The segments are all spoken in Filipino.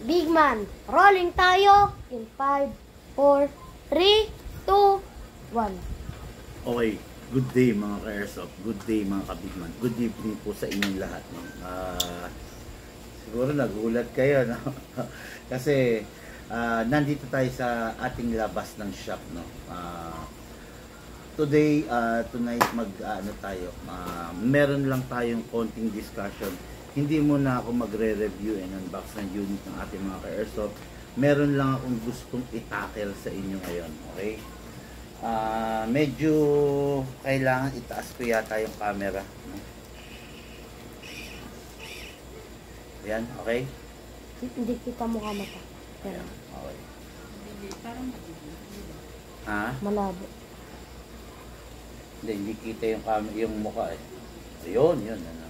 Big man. Rolling tayo in 5, 4, 3, 2, 1. Okay, good day mga ka-airsoft, good day mga kabigman, good evening po sa inyong lahat. No? Siguro nagulat kayo, no? Kasi nandito tayo sa ating labas ng shop. No? Tonight meron lang tayong konting discussion. Hindi muna ako magre-review and unbox ng unit ng ating mga ka-airsoft. Meron lang akong gustong itackle sa inyo ngayon, okay? Medyo kailangan itaas ko yata yung camera. Ayan, okay? Hindi kita mukha mata. Ayan, okay. Malabo. Hindi kita yung mukha eh. Ayun, yun. Ano.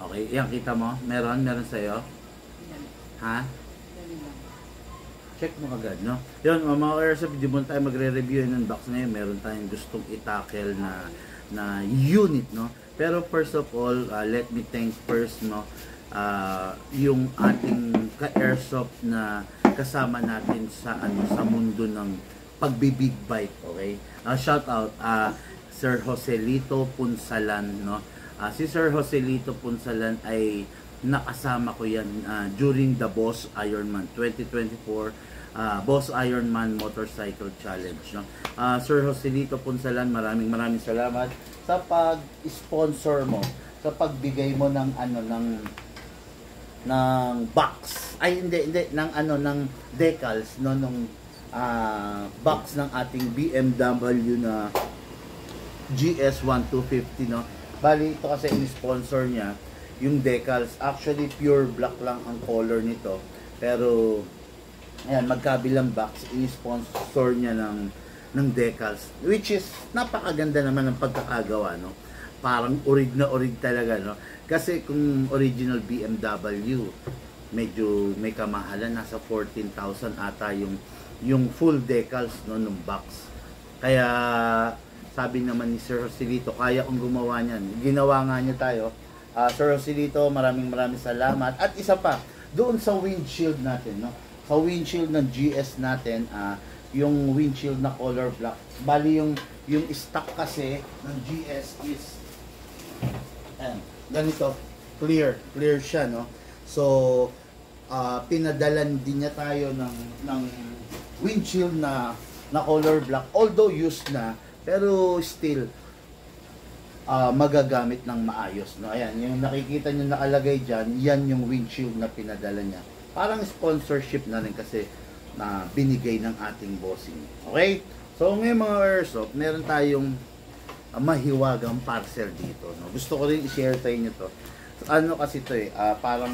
Okay, yan kita mo? Meron sa'yo? Ha? Check mo agad, no? Yun, mga ka-airsoft, hindi mo tayo magre-review and unbox ngayon. Meron tayong gustong itackle na unit, no? Pero first of all, let me thank first, no? Yung ating ka-airsoft na kasama natin sa mundo ng pagbibig bike, okay? Shout out, Sir Joselito Punsalan, no? Si Sir Joselito Punsalan ay nakasama ko yan during the Boss Ironman 2024 Boss Ironman Motorcycle Challenge, no? Sir Joselito Punsalan, maraming salamat sa pag-sponsor mo, sa pagbigay mo ng ng box. Ay hindi ng decals, no, nung box ng ating BMW na GS1250, no. Bali ito kasi in-sponsor niya yung decals. Actually pure black lang ang color nito, pero ayan, magkabilang box, in-sponsor niya ng decals, which is napakaganda naman ng pagkakagawa, no. Parang orig na orig talaga, no. Kasi kung original BMW, medyo may kamahalan, nasa 14,000 ata yung full decals, no, ng box. Kaya sabi naman ni Sir Joselito, kaya kong gumawa niyan. Ginawa nga niya tayo. Sir Joselito, maraming salamat. At isa pa, doon sa windshield natin, no? Sa windshield ng GS natin, yung windshield na color black. Bali yung stock kasi ng GS is ganito, clear siya, no? So pinadalan din niya tayo ng windshield na color black, although used na, pero still magagamit ng maayos, no? Ayan, yung nakikita nyo nakalagay dyan, yan yung windshield na pinadala niya. Parang sponsorship na rin kasi na binigay ng ating bossing. Okay? So ngayon mga airsoft, meron tayong mahiwagang parcel dito, no? Gusto ko rin i-share sa inyo to. Ano kasi to eh, parang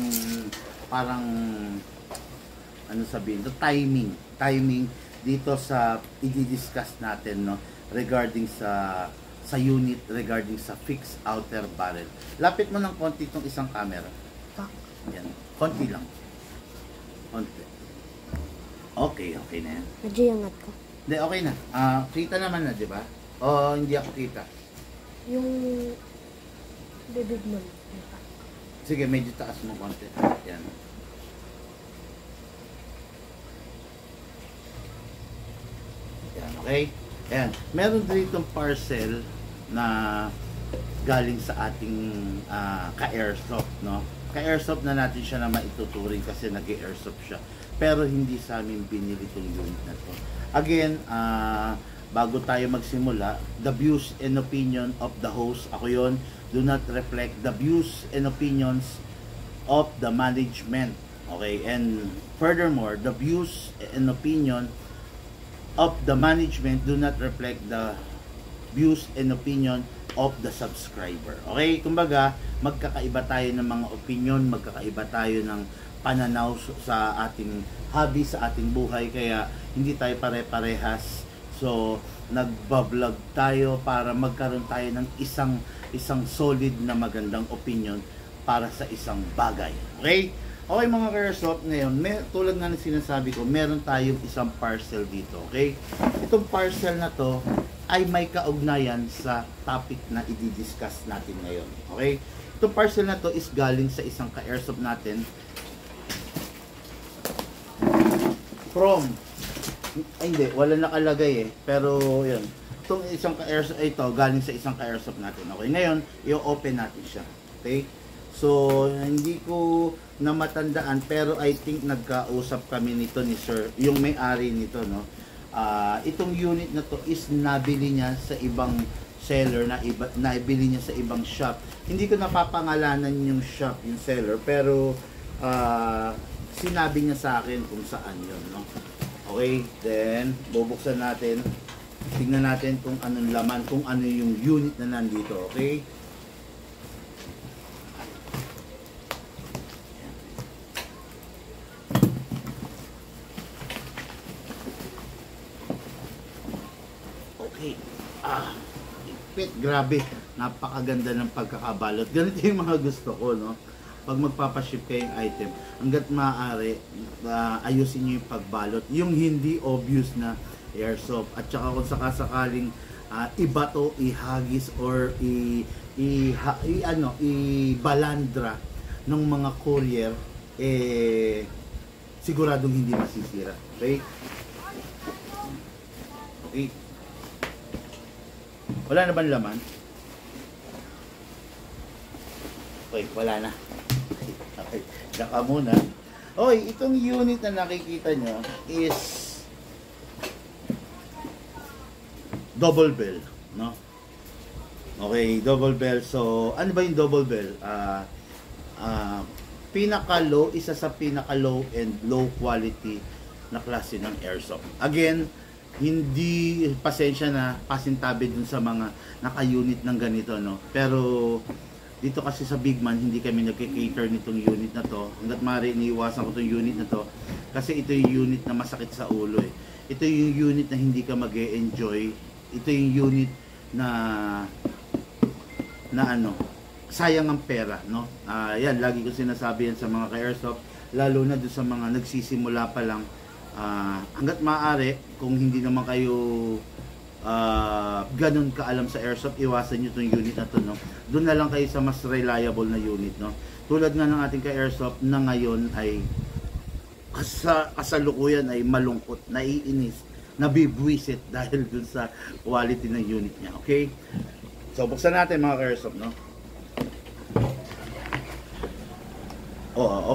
ano sabihin to, timing dito sa i-discuss natin, no, regarding sa unit, regarding sa fixed outer barrel. Lapit mo ng konti itong isang camera. Yan, konti lang. Konti. Okay na yan. Medyo yangat ko. Hindi, okay na. Kita naman na, di ba? O hindi ako kita? Yung bibig mo. Sige, medyo taas mo konti. Yan. Yan, okay? Ayan. Meron ditong parcel na galing sa ating ka-airsoft, no? Ka-airsoft na natin siya na maituturing kasi nag-airsoft siya. Pero hindi sa amin binili itong unit na to. Again, bago tayo magsimula, the views and opinion of the host, ako yon, do not reflect the views and opinions of the management. Okay? And furthermore, the views and opinion of the management do not reflect the views and opinion of the subscriber. Okay? Kumbaga, magkakaiba tayo ng mga opinion, magkakaiba tayo ng pananaw sa ating hobby, sa ating buhay, kaya hindi tayo pare-parehas. So, nagbablog tayo para magkaroon tayo ng isang solid na magandang opinion para sa isang bagay. Okay? Okay mga ka-airsoft, ngayon, tulad nga ng sinasabi ko, meron tayong isang parcel dito, okay? Itong parcel na to ay may kaugnayan sa topic na i-discuss natin ngayon, okay? Itong parcel na to is galing sa isang ka-airsoft natin from, ay hindi, wala nakalagay eh. Pero yun, itong isang ka-airsoft, ito, galing sa isang ka-airsoft natin. Okay, ngayon, i-open natin siya. Okay? So, hindi ko na matandaan, pero I think nagkausap kami nito ni Sir, yung may-ari nito, no? Itong unit na to is nabili niya sa ibang seller, nabili niya sa ibang shop. Hindi ko napapangalanan yung shop, yung seller, pero sinabi niya sa akin kung saan yun, no? Okay, then bubuksan natin. Tingnan natin kung anong laman, kung ano yung unit na nandito, okay? Okay. Ipit, grabe. Napakaganda ng pagkakabalot. Ganito yung mga gusto ko, no? Pag magpapaship kayong item, hanggat maaari, ayusin nyo yung pagbalot. Yung hindi obvious na airsoft. At saka kung sakasakaling ibato, ihagis, or ibalandra ng mga courier, siguradong hindi masisira. Okay? Okay. Wala na ba laman? Okay, wala na. Okay, saka muna. Okay, itong unit na nakikita nyo is double bell, no? Okay, double bell. So, ano ba yung double bell? Pinaka-low, isa sa pinaka-low and low quality na klase ng airsoft. Again, hindi, pasensya na, pasintabi dun sa mga naka-unit ng ganito, no? Pero dito kasi sa Big Man, hindi kami nagki-cater nitong unit na to. Hanggat maaari, iniiwasan ko itong unit na to kasi ito yung unit na masakit sa ulo eh. Ito yung unit na hindi ka mag-e-enjoy. Ito yung unit na ano, sayang ang pera, no? Yan, lagi ko sinasabi yan sa mga ka-airsoft, lalo na doon sa mga nagsisimula pa lang. Hanggat maaari, kung hindi naman kayo ganun kaalam sa airsoft, iwasan nyo itong unit na to, no? Doon na lang kayo sa mas reliable na unit, no? Tulad nga ng ating ka-airsoft na ngayon ay kasalukuyan ay malungkot, naiinis, nabibwisit dahil dun sa quality ng unit niya. Okay? So, buksan natin mga ka-airsoft, no?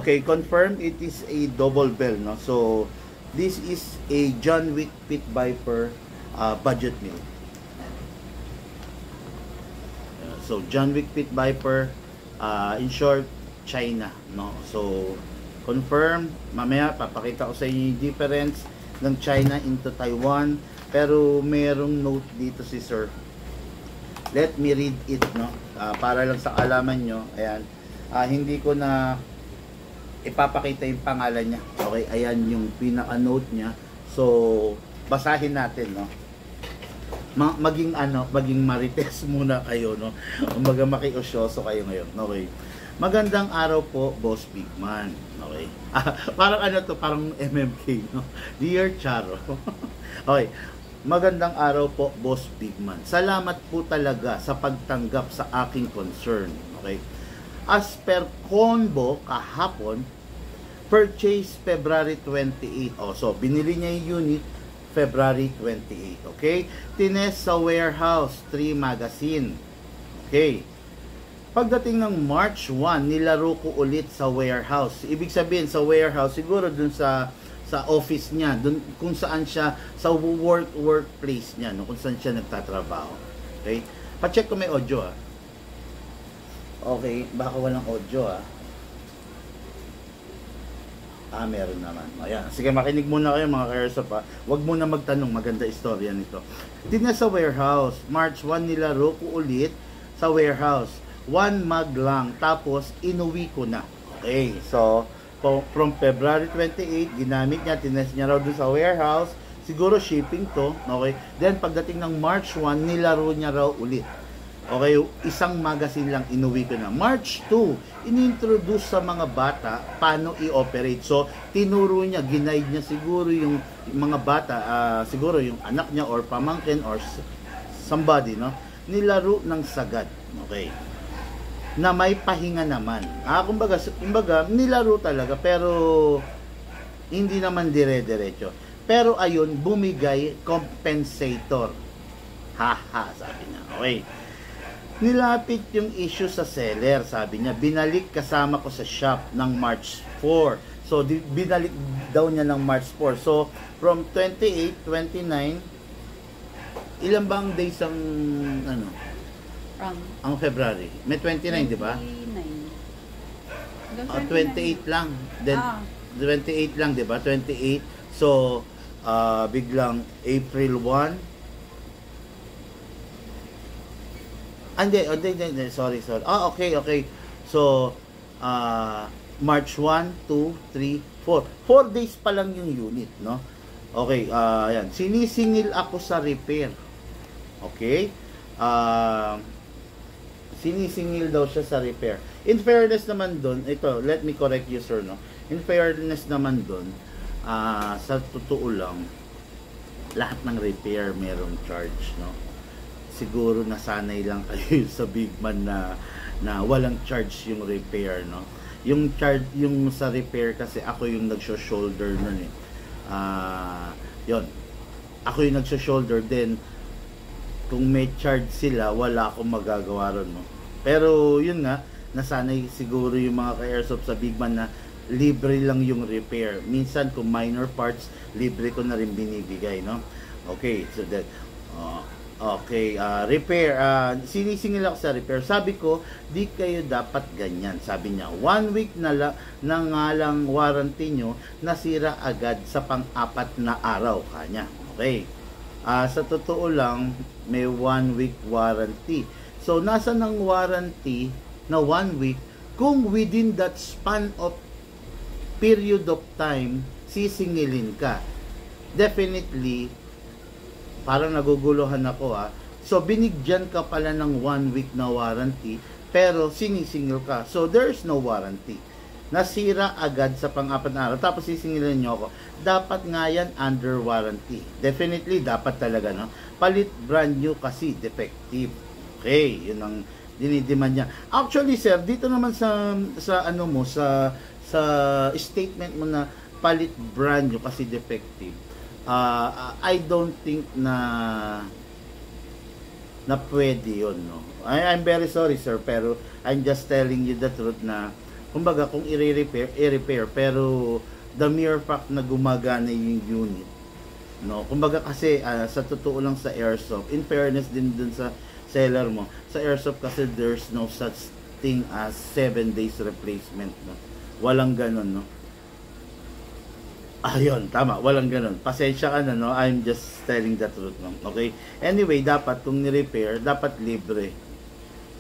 Okay, confirm it is a double bell, no? So, this is a John Wick Pit Viper budget meal. So, John Wick Pit Viper, in short, China, no? So, confirm, mamaya papakita ko sa inyo yung difference ng China into Taiwan, pero merong note dito si Sir. Let me read it, no? Para lang sa alaman nyo, ayan, hindi ko na ipapakita yung pangalan niya. Okay, ayan yung pinaka-note niya. So, basahin natin, no? Maging marites muna kayo, no? Umaga makiusyoso kayo ngayon. Okay. Magandang araw po, Boss Big Man. Okay. Parang ano to, parang MMK, no? Dear Charo. Okay. Magandang araw po, Boss Big Man. Salamat po talaga sa pagtanggap sa aking concern. Okay. As per combo kahapon, purchase February 28. So binili niya yung unit February 28. Okay? Tines sa warehouse, 3 magazine. Okay. Pagdating ng March 1, nilaro ko ulit sa warehouse. Ibig sabihin sa warehouse, siguro dun sa office niya, dun kung saan siya, sa workplace niya, no? Kung saan siya nagtatrabaho. Okay? Pa-check ko may audio, ah. Okay, baka walang audio, ah. Meron naman. Ayan. Sige, makinig muna kayo mga ka-airsoft, ha. Huwag muna magtanong, maganda istorya nito. Tina sa warehouse, March 1 nilaro ko ulit sa warehouse. 1 mag lang, tapos inuwi ko na. Okay, so from February 28, ginamit niya, tinest niya raw dun sa warehouse, siguro shipping to, okay? Then pagdating ng March 1, nilaro niya raw ulit. Okay, isang magazine lang inuwi ko na. March 2, inintroduce sa mga bata paano i-operate. So, tinuro niya, ginaid niya siguro yung mga bata, siguro yung anak niya or pamangkin or somebody, no? Nilaro ng sagad. Okay. Na may pahinga naman. Kumbaga nilaro talaga, pero Hindi naman dire-diretso. Pero ayun, bumigay compensator. Haha, sabi niya. Okay. Nilapit yung issue sa seller, sabi niya. Binalik kasama ko sa shop ng March 4. So, binalik daw niya ng March 4. So, from 28, 29, ilan bang days ang, ano? Ang February? May 29, di ba? 28 lang. Then, 28 lang, di ba? 28. So, biglang April 1. Hindi, sorry. Okay. So, March 1, 2, 3, 4. 4 days pa lang yung unit, no? Okay, ayan. Sinisingil ako sa repair. Okay? Sinisingil daw siya sa repair. In fairness naman doon, ito, let me correct you, sir, no? In fairness naman doon, sa totoo lang, lahat ng repair merong charge, no? Siguro nasanay lang kayo sa Big Man na walang charge yung repair, no? Yung charge, yung sa repair kasi ako yung nagsho-shoulder nun eh. Yon. Ako yung nagsho-shoulder, then kung may charge sila, wala akong magagawa ron, no? Pero yun nga, nasanay siguro yung mga ka-airsoft sa Big Man na libre lang yung repair. Minsan kung minor parts, libre ko na rin binibigay, no? Okay, so that repair, sinisingil ako sa repair. Sabi ko, di kayo dapat ganyan. Sabi niya, 1 week na nga lang warranty nyo, nasira agad sa pang-4 na araw kanya. Okay. Sa totoo lang, may 1 week warranty. So, nasa ng warranty na 1 week kung within that span of period of time, sisingilin ka. Definitely, parang naguguluhan ako So, binigyan ka pala ng 1 week na warranty, pero sinisingil ka. So, there's no warranty. Nasira agad sa pang-4 na araw, tapos sisingilin nyo ako. Dapat nga yan under warranty. Definitely, dapat talaga, no? Palit brand new kasi defective. Okay, yun ang dinidiman niya. Actually, sir, dito naman sa ano mo, sa statement mo na palit brand new kasi defective. I don't think na pwede yun, no? I'm very sorry, sir, pero I'm just telling you the truth na kumbaga kung i-repair, pero the mere fact na gumagana yung unit, no? Kumbaga kasi sa totoo lang sa airsoft, in fairness din dun sa seller mo, sa airsoft kasi there's no such thing as 7 days replacement, no? Walang ganun, no? Ayun, tama, walang ganun. Pasensya ka na, no? I'm just telling the truth, no? Okay? Anyway, dapat kung ni-repair, dapat libre.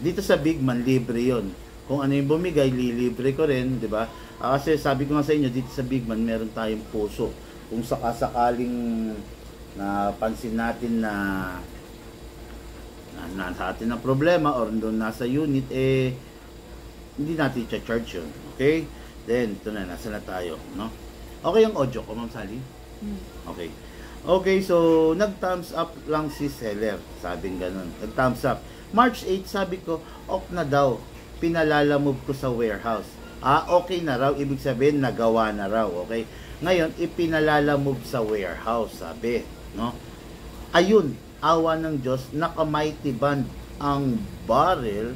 Dito sa Big Man, libre yon. Kung ano yung bumigay, lilibre ko rin, di ba? Kasi sabi ko nga sa inyo, dito sa Big Man, meron tayong puso. Kung sakasakaling napansin natin na nasa atin ang problema or doon nasa unit, hindi natin i-charge yun. Okay? Then, ito na, nasa na tayo, no? Okay yung audio ko, Ma'am Sally? Okay. Okay, so, nag-thumbs up lang si seller. Sabing ganun. Nag-thumbs up. March 8, sabi ko, off na daw. Pinalalamove ko sa warehouse. Okay na raw. Ibig sabihin, nagawa na raw. Okay? Ngayon, ipinalalamove sa warehouse, sabi. No? Ayun, awa ng Diyos, naka-mighty band ang barrel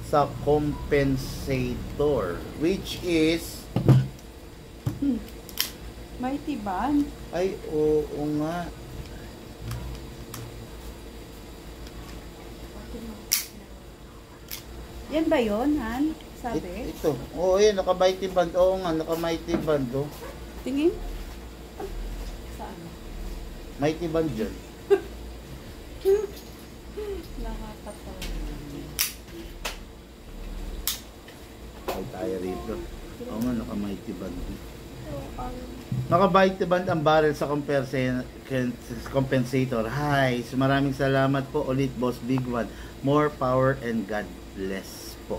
sa compensator. Which is... Mighty band? Ay, oo nga. Yan ba yun, Han? Sabi? Ito. Oo, yan. Naka-mighty band. Oo nga, naka-mighty band. Oh. Tingin? Saan? Mighty band dyan. Nakakatawa. Ay, tayo rito. Oo nga, naka-mighty band. Naka-mighty band ang barrel sa compensator. Hi, so maraming salamat po ulit, Boss Big One. More power and God bless po.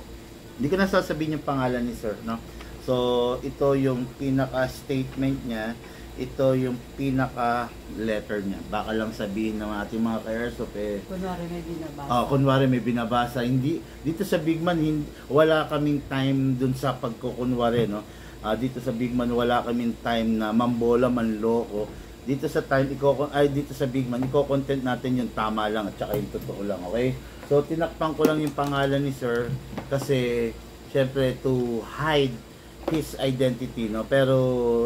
Hindi ko na sasabihin yung pangalan ni sir, no? So, ito yung pinaka-statement niya. Ito yung pinaka-letter niya. Baka lang sabihin ng ating mga ka-airsoft, Kunwari may binabasa. Kunwari may binabasa. Hindi, dito sa Big Man, wala kaming time dun sa pagkukunwari, no? Dito sa Big Man wala kaming time na mambola, manloko. Dito sa dito sa Big Man, iko-content natin yung tama lang at saka yung totoo lang, okay? So tinakpan ko lang yung pangalan ni Sir kasi syempre to hide his identity, no? Pero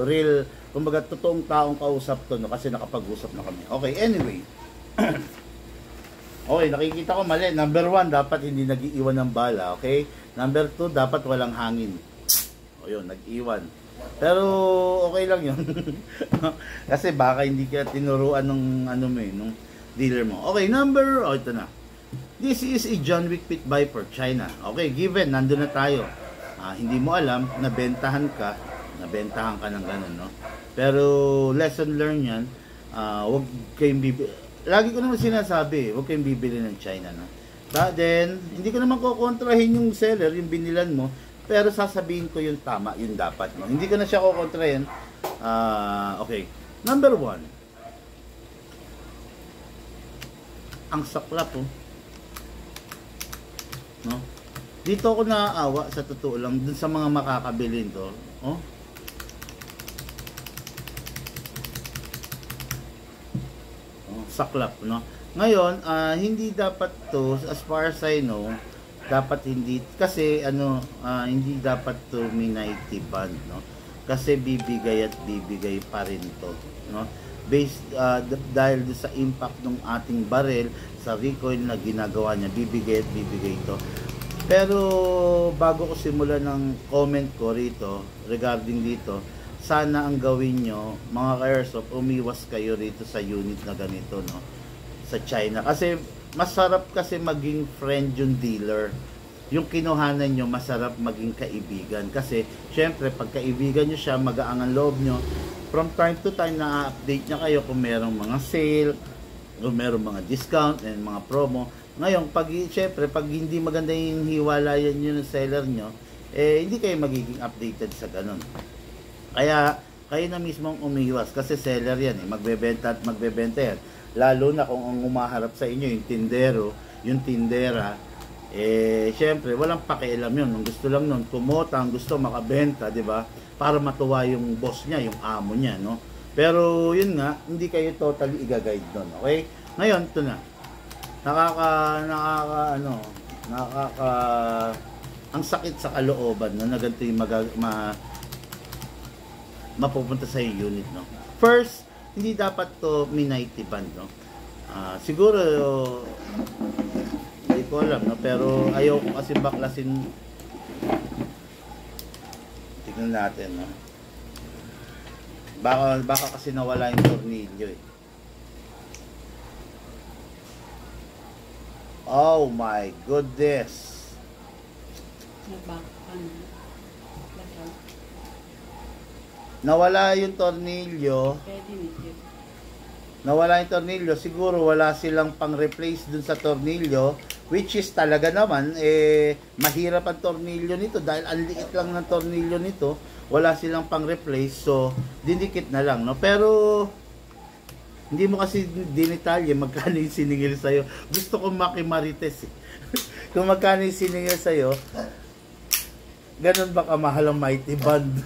real, kumbaga totoong taong kausap to, no? Kasi nakapag-usap na kami. Okay, anyway. Okay, nakikita ko mali. Number 1, dapat hindi nag-iiwan ng bala, okay? Number 2, dapat walang hangin. O yun, nag-iwan. Pero okay lang yun. Kasi baka hindi ka tinuruan ng nung dealer mo. Okay, ito na. This is a John Wick Pit Viper, China. Okay, given, nandun na tayo. Hindi mo alam, nabentahan ka ng ganun, no? Pero lesson learned yan, wag kayong bibili. Lagi ko naman sinasabi, huwag kayong bibili ng China, no? Then, hindi ko naman kukontrahin yung seller, yung binilan mo, pero sasabihin ko yung tama, yung dapat, no? Hindi ko na siya kukontrahin. Okay. Number 1. Ang saklap, oh. No? Dito ako naaawa, sa totoo lang, dun sa mga makakabilin to. Oh. Saklap, no? Ngayon, hindi dapat to, as far as I know, dapat hindi, kasi hindi dapat to minity band, no? Kasi bibigay at bibigay pa rin to, no? Based, dahil sa impact ng ating barrel, sa recoil na ginagawa niya, bibigay at bibigay to. Pero, bago ko simulan ng comment ko rito, regarding dito, sana ang gawin nyo, mga ka-airsoft, umiwas kayo rito sa unit na ganito, no? Sa China. Kasi masarap kasi maging friend yung dealer. Yung kinuhanan nyo, masarap maging kaibigan. Kasi, syempre, pag kaibigan nyo siya, magaang ang loob nyo. From time to time, na-update niya kayo kung merong mga sale, kung merong mga discount, and mga promo. Ngayon, syempre, pag hindi maganda yung hiwalayan nyo ng seller nyo, hindi kayo magiging updated sa ganun. Kaya, kayo na mismong umiwas kasi seller yan, magbebenta at magbebenta yan. Lalo na kung ang umaharap sa inyo, yung tindero, yung tindera, syempre, walang pakialam yun. Ang gusto lang nun, kumota, ang gusto makabenta, di ba? Para matuwa yung boss niya, yung amo niya, no? Pero, yun nga, hindi kayo totally i-guide nun, okay? Ngayon, ito na. Ang sakit sa kalooban, no? Na ganito yung mapupunta sa unit, no? First, hindi dapat to minity band, no? Siguro hindi ko alam, no? Pero ayaw ko kasi baklasin. Tingnan natin, no? Baka kasi nawala yung tornilyo, eh. Oh my goodness. Nawala yung tornilyo. Nawala yung tornilyo. Siguro wala silang pang-replace dun sa tornilyo. Which is talaga naman, mahirap ang tornilyo nito. Dahil ang liit lang ng tornilyo nito. Wala silang pang-replace. So, dinikit na lang, no? Pero, hindi mo kasi dinitalye magkano yung siningil sa'yo. Gusto ko makimarites, eh. Kung magkano yung siningil sa'yo, ganun ba kamahal ang mighty band?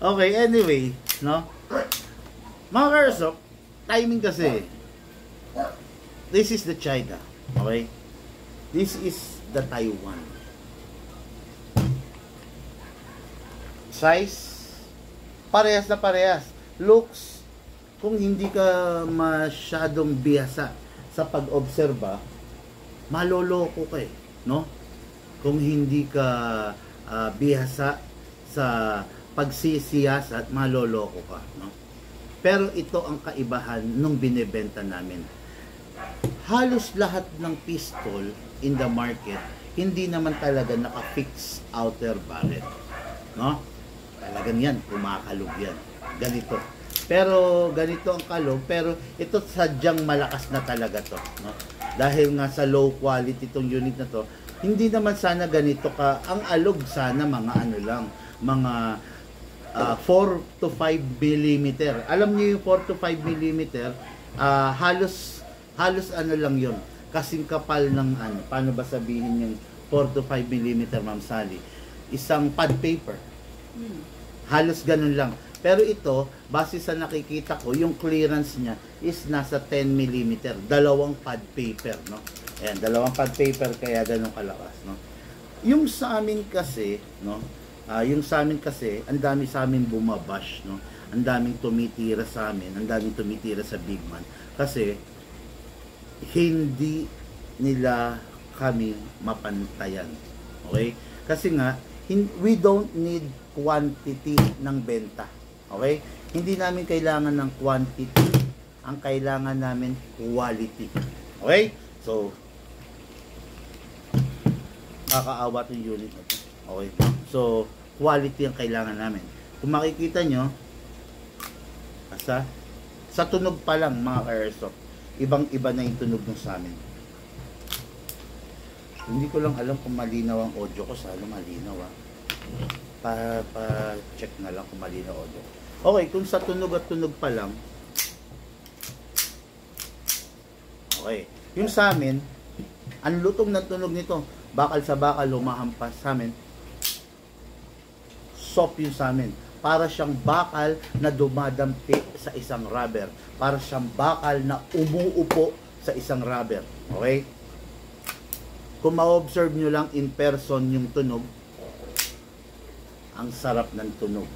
Okay, anyway, no? Mga ka-airsoft, timing kasi. This is the China, okay? This is the Taiwan. Size, parehas na parehas. Looks, kung hindi ka masyadong bihasa sa pag-obserba, maloloko ka, no? Kung hindi ka bihasa sa pagsisiyasat, maloloko ka, no? Pero ito ang kaibahan nung binebenta namin. Halos lahat ng pistol in the market, hindi naman talaga naka-fix outer barrel, no? Talagang yan, kumakalog yan. Ganito. Pero ganito ang kalog, pero ito sadyang malakas na talaga to, no? Dahil nga sa low quality itong unit na to, hindi naman sana ganito ka. Ang alog sana mga ano lang, mga 4 to 5 millimeter. Alam niyo yung 4 to 5 millimeter, halos ano lang yun, kasing kapal ng ano, paano ba sabihin yung 4 to 5 millimeter, Ma'am Sally? Isang pad paper. Halos ganun lang. Pero ito, base sa nakikita ko, yung clearance niya is nasa 10 mm. Dalawang pad paper, no? Ayan, dalawang pad paper kaya ganun kalakas, no? Yung sa amin kasi, no? Yung sa amin kasi, ang dami sa amin bumabash, no? Ang daming tumitira sa amin, ang daming tumitira sa Big Man. Kasi, hindi nila kami mapantayan. Okay? Kasi nga, we don't need quantity ng benta. Okay? Hindi namin kailangan ng quantity. Ang kailangan namin, quality. Okay? So, kakaawa itong unit na ito. Okay? So, quality ang kailangan namin. Kung makikita nyo, sa tunog pa lang, mga ka-airsoft, ibang-iba na yung tunog ng sa amin. Hindi ko lang alam kung malinaw ang audio ko. Sana malinaw, pa-check na lang kung malinaw audio. Okay, kung sa tunog at tunog pa lang, okay. Yung sa amin, ang lutong ng tunog nito, bakal sa bakal, lumahampas sa amin, soft yung sa amin. Para siyang bakal na dumadampi sa isang rubber. Para siyang bakal na umuupo sa isang rubber. Okay? Kung ma-observe nyo lang in person yung tunog, ang sarap ng tunog.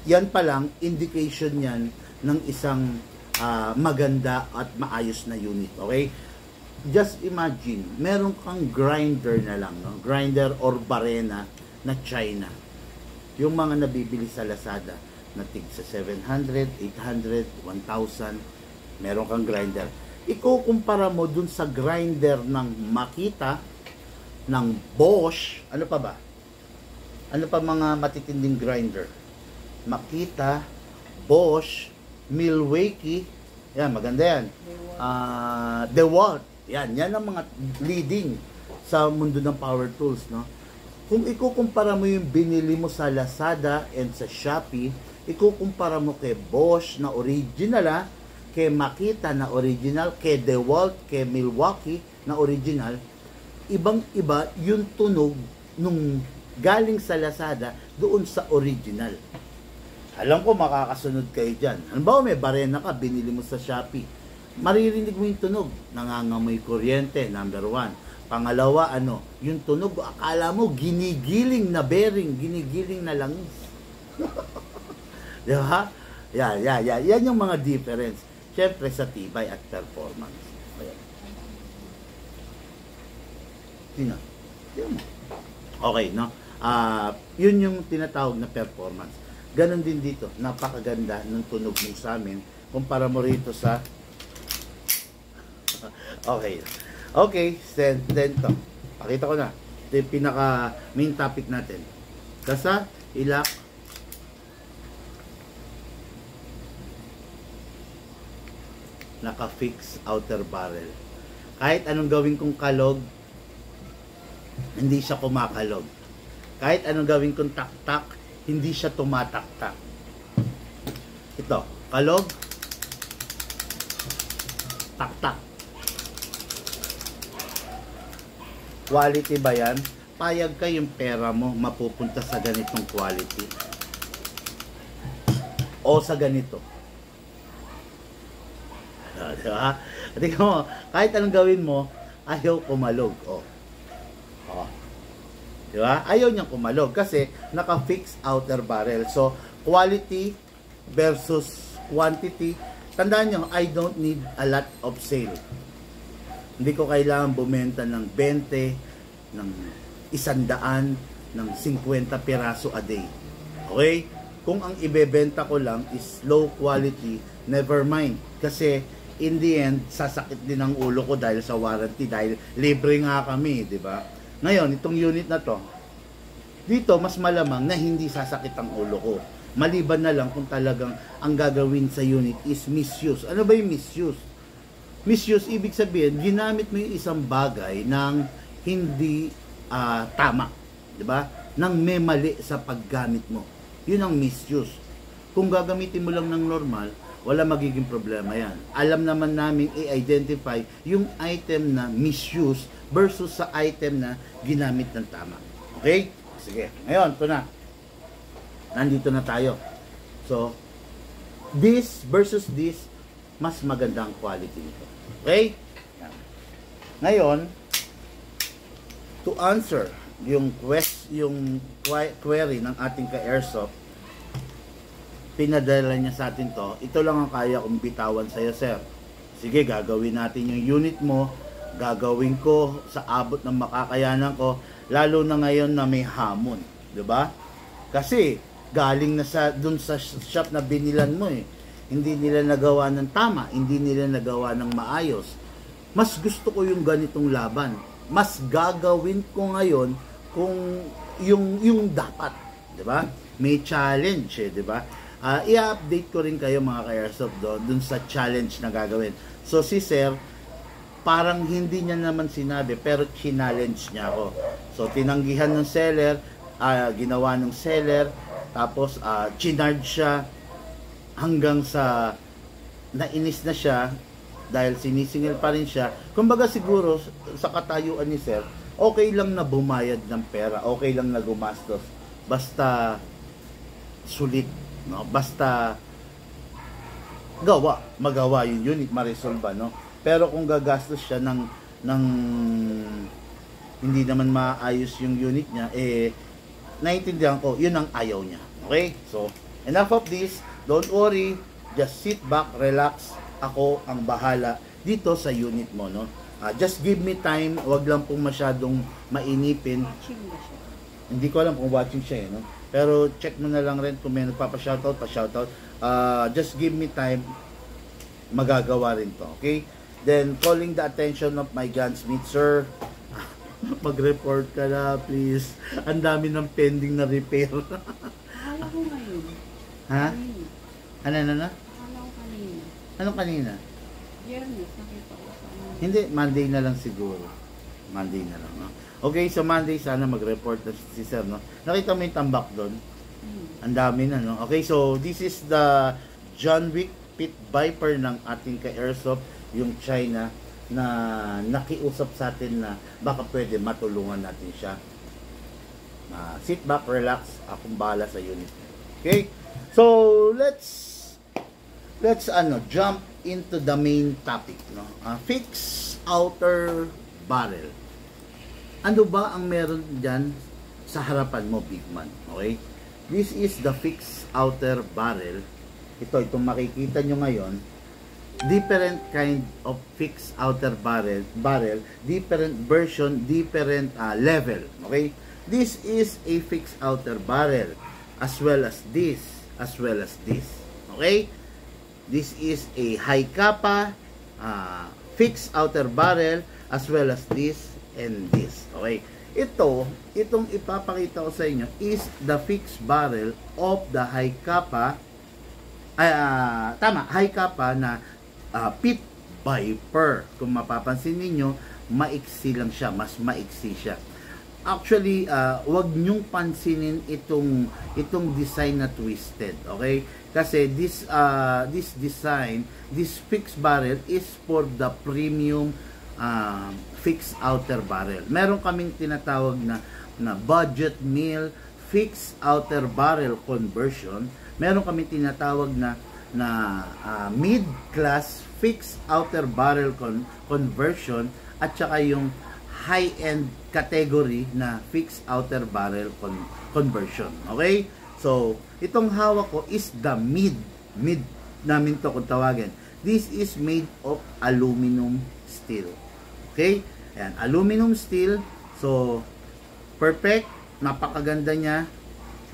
Yan pa lang, indication yan ng isang maganda at maayos na unit. Okay? Just imagine, meron kang grinder na lang, no? Grinder or barena na China. Yung mga nabibili sa Lazada na tig sa 700, 800, 1,000, meron kang grinder. Ikukumpara mo dun sa grinder ng Makita, ng Bosch, ano pa ba? Ano pa mga matitinding grinder? Makita, Bosch, Milwaukee, yan, maganda yan. DeWalt, yan ang mga leading sa mundo ng power tools, no? Kung ikukumpara mo yung binili mo sa Lazada and sa Shopee, ikukumpara mo kay Bosch na original, kay Makita na original, kay DeWalt, kay Milwaukee na original, ibang-iba yung tunog nung galing sa Lazada doon sa original. Alam ko makakasunod kayo dyan. Halimbawa may barena ka, binili mo sa Shopee. Maririnig mo yung tunog. Nangangamoy kuryente, number 1. Pangalawa, yung tunog, akala mo ginigiling na bearing, ginigiling na langis. Di ba? Yan yung mga difference. Siyempre sa tibay at performance. Ayan. Sino? Okay, no? Yun yung tinatawag na performance. Ganon din dito. Napakaganda ng tunog mo sa amin. Kumpara mo rito sa... Okay. Okay, then to. Pakita ko na. Ito yung pinaka main topic natin. Kasa, ilak, naka-fix outer barrel. Kahit anong gawin kong kalog, hindi siya kumakalog. Kahit anong gawin kong tak-tak, hindi siya tumatak-tak. Ito, kalog, tak-tak. Quality ba yan? Payag ka yung pera mo mapupunta sa ganitong quality. O sa ganito. Diba? Tingnan mo, kahit anong gawin mo, ayaw kumalog. Diba? Ayaw niyang kumalog kasi naka-fix outer barrel. So, quality versus quantity. Tandaan nyo, I don't need a lot of sale. Hindi ko kailangan bumenta ng 20, ng 100, ng 50 piraso a day. Okay? Kung ang ibebenta ko lang is low quality, never mind. Kasi in the end, sasakit din ang ulo ko dahil sa warranty, dahil libre nga kami, di ba? Ngayon, itong unit na to, dito mas malamang na hindi sasakit ang ulo ko. Maliban na lang kung talagang ang gagawin sa unit is misuse. Ano ba yung misuse? Misuse, ibig sabihin, ginamit mo yung isang bagay ng hindi tama. Diba? Nang may mali sa paggamit mo. Yun ang misuse. Kung gagamitin mo lang ng normal, wala magiging problema yan. Alam naman namin i-identify yung item na misuse versus sa item na ginamit ng tama. Okay? Sige. Ngayon, ito na. nandito na tayo. So, this versus this, mas magandang quality nito. Okay? Yan. Ngayon, to answer yung query ng ating ka-airsoft, pinadala niya sa atin to. Ito lang ang kaya kong bitawan sa'yo, sir. Sige, gagawin natin yung unit mo. Gagawin ko sa abot ng makakayanan ko, lalo na ngayon na may hamon, 'di ba? Kasi galing na dun sa shop na binilan mo eh. Hindi nila nagawa ng tama, hindi nila nagawa ng maayos. Mas gusto ko yung ganitong laban. Mas gagawin ko ngayon kung yung dapat, 'di ba? May challenge eh, 'di ba? I-update ko rin kayo mga ka-airsoft dun sa challenge na gagawin. So si Sir, parang hindi niya naman sinabi, pero challenge niya ako. So, tinanggihan ng seller, ginawa ng seller, tapos chinarge siya hanggang sa nainis na siya dahil sinisingil pa rin siya. Kumbaga siguro, sa katayuan ni Sir, okay lang na bumayad ng pera, okay lang na gumastos, basta sulit, no? Basta magawa yung unit, ma-resolve, no? Pero kung gagastos siya ng hindi naman maayos yung unit niya, naiintindihan ko, yun ang ayaw niya. Okay? So, enough of this. Don't worry. Just sit back, relax. Ako ang bahala dito sa unit mo, no? Just give me time. Wag lang pong masyadong mainipin. Watching ba siya? Hindi ko alam kung watching siya, no? Pero check mo na lang rin kung may nagpapa-shoutout, pa-shoutout. Just give me time. Magagawa rin to, okay? Then, calling the attention of my gunsmith, sir, mag-report ka na, please. Ang dami ng pending na repair. Akala ko ngayon. Ha? Kanina. Ano? Akala ko kanina. Anong kanina? Biyernes, nakita ko sa ano. Hindi, Monday na lang siguro. Monday na lang, no? Okay, so Monday, sana mag-report na si sir, no? Nakita mo yung tambak doon? Ang dami na, no? Okay, so this is the John Wick Pit Viper ng ating ka-airsoft, yung China, na nakiusap sa atin na baka pwede matulungan natin siya. Sit back, relax, akong bahala sa unit. Okay? So, let's jump into the main topic, no? Fix outer barrel. Ano ba ang meron dyan sa harapan mo, big man? Okay? This is the fixed outer barrel. Itong makikita nyo ngayon, different kind of fixed outer barrel, different version, different level. Okay? This is a fixed outer barrel, as well as this, as well as this. Okay? This is a high kappa, fixed outer barrel, as well as this and this. Okay? Itong ipapakita ko sa inyo is the fixed barrel of the high kappa, high kappa na Pit Viper. Kung mapapansin ninyo, maiksi lang siya, mas maiksi siya. Actually, wag nyong pansinin itong design na twisted, okay? Kasi this design, this fixed barrel is for the premium fixed outer barrel. Meron kaming tinatawag na budget meal fixed outer barrel conversion. Meron kaming tinatawag na mid-class fixed outer barrel conversion, at saka yung high-end category na fixed outer barrel conversion. Okay? So, itong hawak ko is the mid namin to kung tawagin. This is made of aluminum steel. Okay? Ayan, aluminum steel. So, perfect. Napakaganda niya.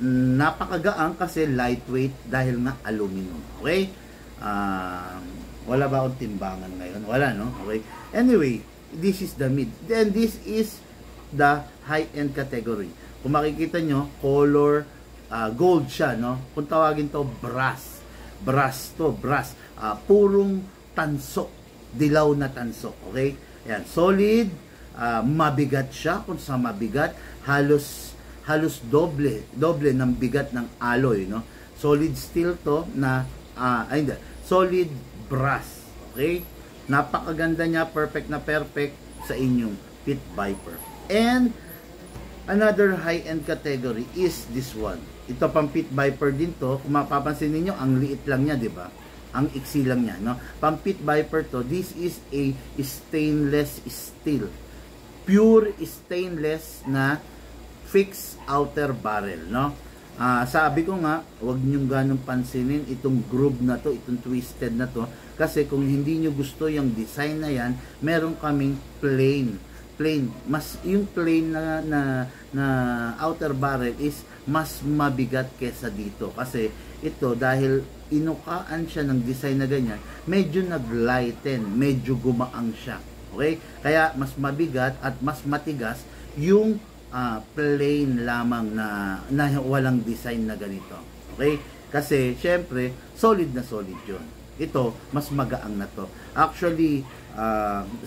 Napakagaan kasi lightweight dahil nga aluminum. Okay? Wala ba akong timbangan ngayon? Wala, no? Okay? Anyway, this is the mid. Then, this is the high-end category. Kung makikita nyo, color, gold siya, no? Kung tawagin to, brass. Brass to, brass. Purong tansok. Dilaw na tansok. Okay? Ayan, solid. Mabigat siya. Kung sa mabigat, halos doble ng bigat ng alloy, no? Solid steel to na solid brass. Okay? Napakaganda niya, perfect na perfect sa inyong Pit Viper. And Another high-end category is this one. Ito pang Pit Viper din to. Kung mapapansin niyo, ang liit lang niya, 'di ba? Ang iksi lang niya, no? Pang Pit Viper to. This is a stainless steel. Pure stainless na fixed outer barrel, no? Sabi ko nga, huwag niyong ganong pansinin itong groove na to, itong twisted na to, kasi kung hindi niyo gusto yung design na yan, meron kaming plain. Mas yung plain na outer barrel is mas mabigat kesa dito, kasi ito dahil inukaan siya ng design na ganyan, medyo naglighten, medyo gumaang siya. Okay? Kaya mas mabigat at mas matigas yung plain lamang na walang design na ganito. Okay? Kasi syempre solid na solid yun. Ito mas magaang na to. Actually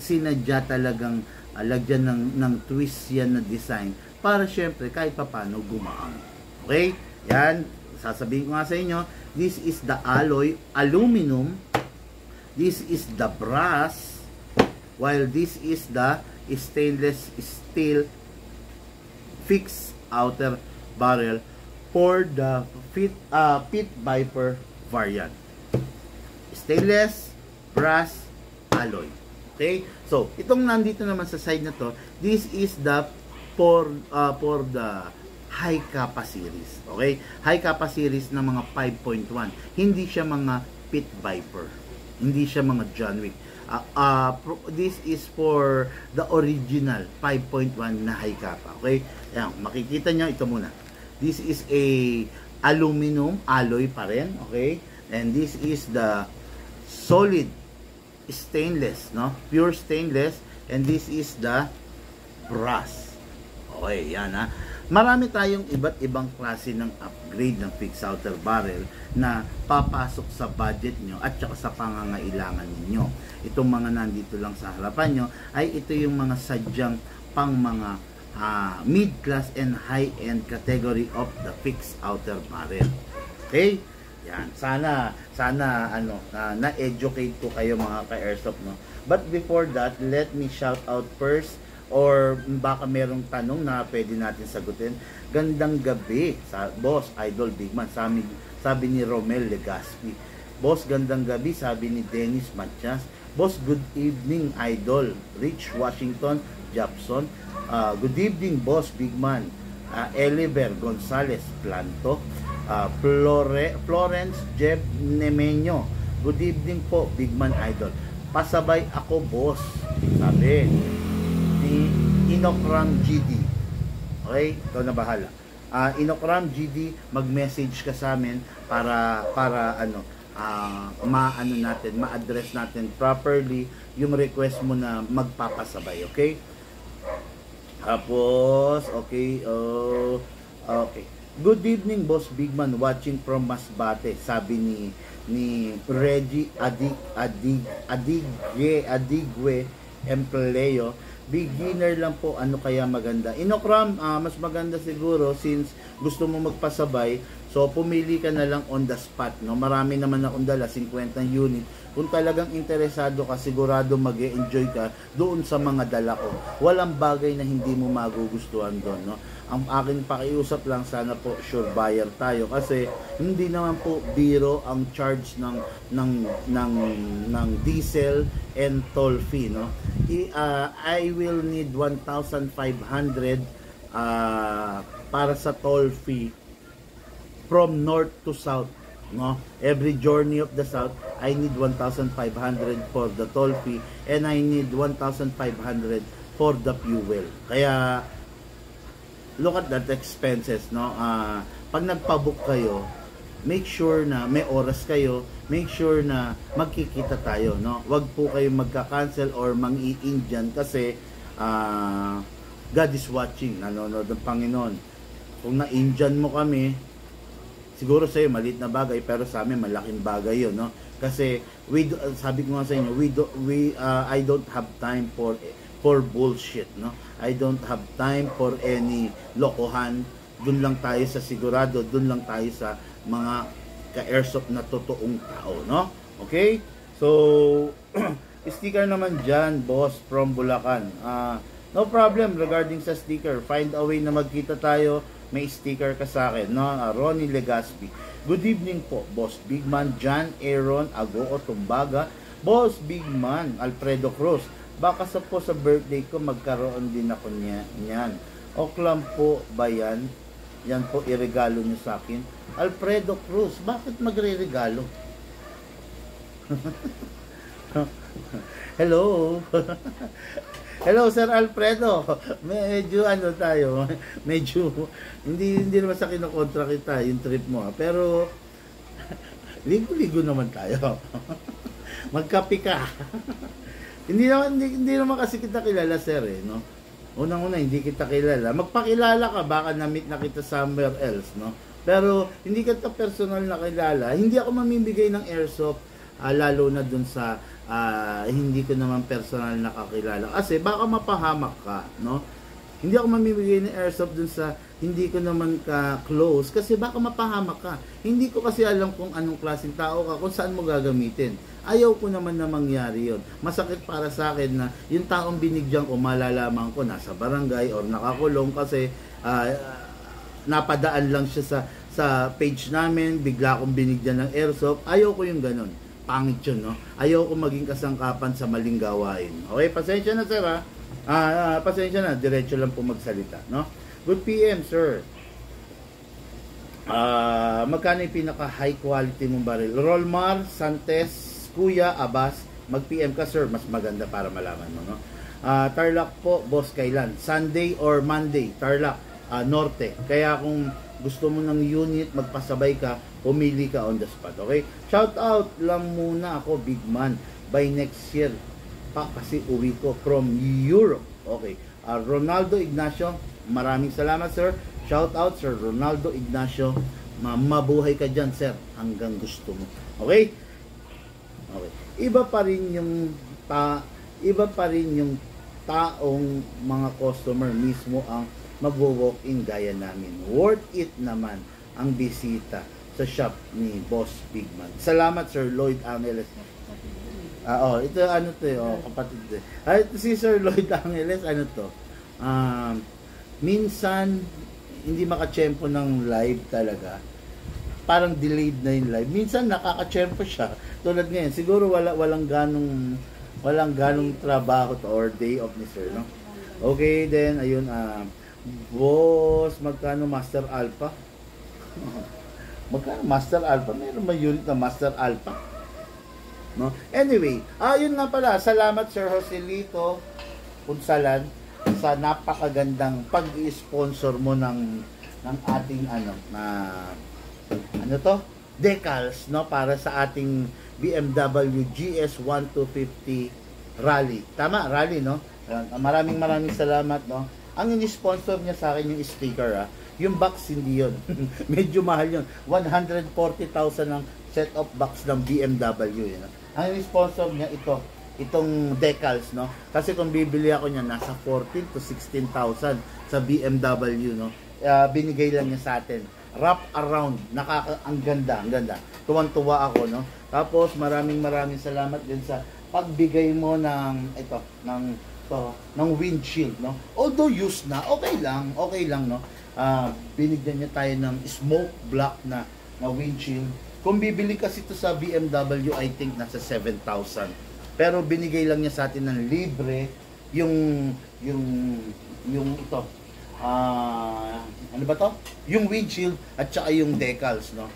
sinadya talagang lagyan ng twist yan na design para syempre kahit papano gumaang. Okay? Yan, sasabihin ko nga sa inyo, this is the alloy aluminum, this is the brass, while this is the stainless steel fixed outer barrel for the Pit Viper variant. Stainless, brass, alloy. Okay? So, itong nandito naman sa side na to, this is the for the high kappa series. Okay? High kappa series na mga 5.1. Hindi siya mga Pit Viper. Hindi siya mga John Wick. This is for the original 5.1 na high kappa. Okay? Ayan, makikita nyo, ito muna. This is a aluminum alloy pa rin. Okay? And this is the solid stainless, no? Pure stainless, and this is the brass. Okay, yan ha. Marami tayong iba't ibang klase ng upgrade ng fixed outer barrel na papasok sa budget nyo at saka sa pangangailangan ninyo. Itong mga nandito lang sa harapan nyo ay ito yung mga sadyang pang mga mid-class and high-end category of the fixed outer barrel. Okay? Yan, sana na-educate ko kayo mga ka-airsoft, no? But before that, let me shout out first, or baka merong tanong na pwede natin sagutin. Gandang gabi sa Boss Idol Bigman, sabi ni Romel Legaspi. Boss, gandang gabi, sabi ni Dennis Matias. Boss, good evening Idol Rich Washington Japson. Good evening Boss Bigman. Eliver Gonzales Planto. Florence Jeb Nemenyo, good evening po Bigman Idol. Pasabay ako boss, sabi ni Inokram GD. Okay, ikaw na bahala. Inokram GD, mag-message ka sa amin para ma-address natin properly yung request mo na magpapasabay. Okay? Tapos okay, okay. Good evening, Boss Bigman, watching from Masbate, sabi ni Reggie Adigwe Empleo. Beginner lang po, ano kaya maganda? Inokram, mas maganda siguro since gusto mo magpasabay, so pumili ka na lang on the spot, no? Marami naman akong dala, 50 unit. Kung talagang interesado ka, sigurado mag-e-enjoy ka doon sa mga dala ko. Walang bagay na hindi mo magugustuhan doon, no? Ang akin pakiusap lang, sana po sure buyer tayo, kasi hindi naman po biro ang charge ng diesel and toll fee, no? I will need 1,500 para sa toll fee from north to south, no? Every journey of the south, I need 1,500 for the toll fee, and I need 1,500 for the fuel. Kaya look at that expenses, no? Pag nagpabook kayo, make sure na may oras kayo, make sure na magkikita tayo, no? Wag po kayo magka-cancel or mang-i-Indian, kasi God is watching, nanonood ng Panginoon. Kung na-Indian mo kami, siguro sa'yo maliit na bagay, pero sa amin malaking bagay yun, no? Kasi sabi ko nga sa inyo, I don't have time for bullshit, no? I don't have time for any lokohan. Dun lang tayo sa sigurado, dun lang tayo sa mga ka-airsoft na totoong tao, no? Okay? So sticker naman dyan, boss, from Bulacan. No problem regarding sa sticker. Find a way na magkita tayo. May sticker ka sa akin, no? Ronnie Legaspi. Good evening po, Boss Big Man, John Aaron Agoo Tumbaga, Boss Big Man, Alfredo Cruz. Baka po sa birthday ko magkaroon din ako niyan. Oklam po ba yan? Yan po iregalo niyo sa akin. Alfredo Cruz, bakit magre-regalo? Hello. Hello Sir Alfredo. Medyo ano tayo, medyo hindi naman sa kinokontra kita yung trip mo, pero ligo-ligo naman tayo. Magkape ka. hindi naman kasi kita kilala, sir, eh, no? Unang-una hindi kita kilala. Magpakilala ka, baka na-meet na kita somewhere else, no? Pero hindi kita personal na kilala. Hindi ako mamimigay ng airsoft, lalo na dun sa hindi ko naman personal na kakilala. Kasi baka mapahamak ka, no? Hindi ako mamimigay ng airsoft dun sa hindi ko naman ka close kasi baka mapahamak ka. Hindi ko kasi alam kung anong klaseng tao ka, kung saan mo gagamitin. Ayaw ko naman na mangyari yon. Masakit para sa akin na yung taong binigyan ko, malalaman ko nasa barangay or nakakulong kasi napadaan lang siya sa page namin, bigla akong binigyan ng airsoft. Ayaw ko yung ganun. Pangit yun, no? Ayaw ko maging kasangkapan sa maling gawain. Okay, pasensya na, sir, ha? Pasensya na, diretso lang po magsalita, no? Good PM, sir. Magkano yung pinaka high quality mong baril? Rolmar, Santes, Kuya, Abas, mag-PM ka, sir, mas maganda para malaman mo, no? Tarlac po, boss, kailan? Sunday or Monday? Tarlac, Norte. Kaya kung gusto mo ng unit, magpasabay ka, pumili ka on the spot, okay? Shout out lang muna ako, Big Man, by next year pa kasi uwi ko from Europe, okay? Ronaldo Ignacio, maraming salamat, sir. Shout out, sir Ronaldo Ignacio. Mabuhay ka dyan, sir, hanggang gusto mo, okay? Okay. Iba pa rin yung taong mga customer mismo ang magwo-walk-in gaya namin. Worth it naman ang bisita sa shop ni Boss Big Man. Salamat, Sir Lloyd Angeles. Ito ano to, kapatid. Ito si Sir Lloyd Angeles, ano to? Minsan hindi makachempo ng live talaga. Parang delayed na yung live. Minsan nakakachempo siya. Tulad ngayon, siguro walang ganong trabaho to or day off ni Sir, no? Okay, then ayun, boss, magkano Master Alpha? Magkano Master Alpha? Meron ba unit na Master Alpha? No? Anyway, yun nga pala. Salamat, Sir Joselito Punsalan, sa napakagandang pag-sponsor mo ng ating decals, no, para sa ating BMW GS 1250 Rally. Tama, Rally, no? Maraming salamat, no? Ang ini-sponsor niya sa akin yung sticker, yung box hindi yun. Medyo mahal yun. 140,000 ang set of box ng BMW, yun. Ang ini-sponsor niya itong decals, no? Kasi kung bibili ako niya, nasa 14 to 16,000 sa BMW, no? Binigay lang niya sa atin. Wrap around, ang ganda. Tuwan-tuwa ako, no? Tapos maraming salamat din sa pagbigay mo ng windshield, no? Although used na, okay lang, no? Binigyan niya tayo ng smoke block na windshield. Kung bibili kasi ito sa BMW, I think nasa 7,000. Pero binigay lang niya sa atin ng libre yung ito. Ano ba to? Yung windshield at saka yung decals, no?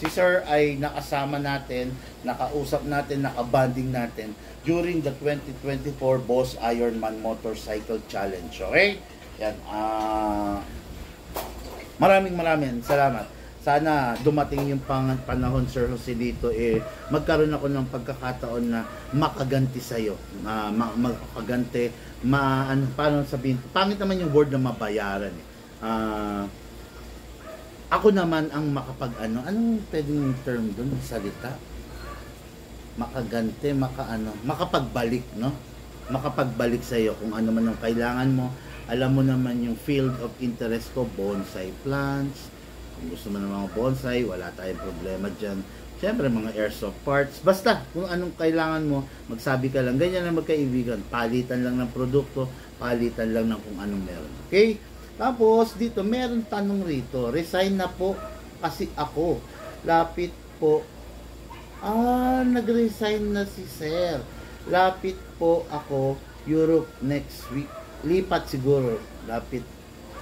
Si Sir ay nakasama natin, nakausap natin, nakabanding natin during the 2024 Boss Ironman Motorcycle Challenge. Okay? Yan. Maraming salamat. Sana dumating yung panahon, Sir Joselito, magkaroon ako ng pagkakataon na makaganti sa'yo. Makaganti, paano sabihin? Pangit naman yung word na mabayaran. Ako naman ang anong pwedeng term doon, salita? Makaganti, makapagbalik, no? Makapagbalik sa'yo kung ano man ang kailangan mo. Alam mo naman yung field of interest ko, bonsai plants. Kung gusto mo ng mga bonsai, wala tayong problema dyan. Siyempre, mga airsoft parts. Basta, kung anong kailangan mo, magsabi ka lang. Ganyan lang magkaibigan. Palitan lang ng produkto, palitan lang ng kung anong meron. Okay? Tapos, dito, meron tanong rito. Resign na po kasi ako. Lapit po. Nag-resign na si Sir. Lapit po ako Europe next week. Lipat siguro. Lapit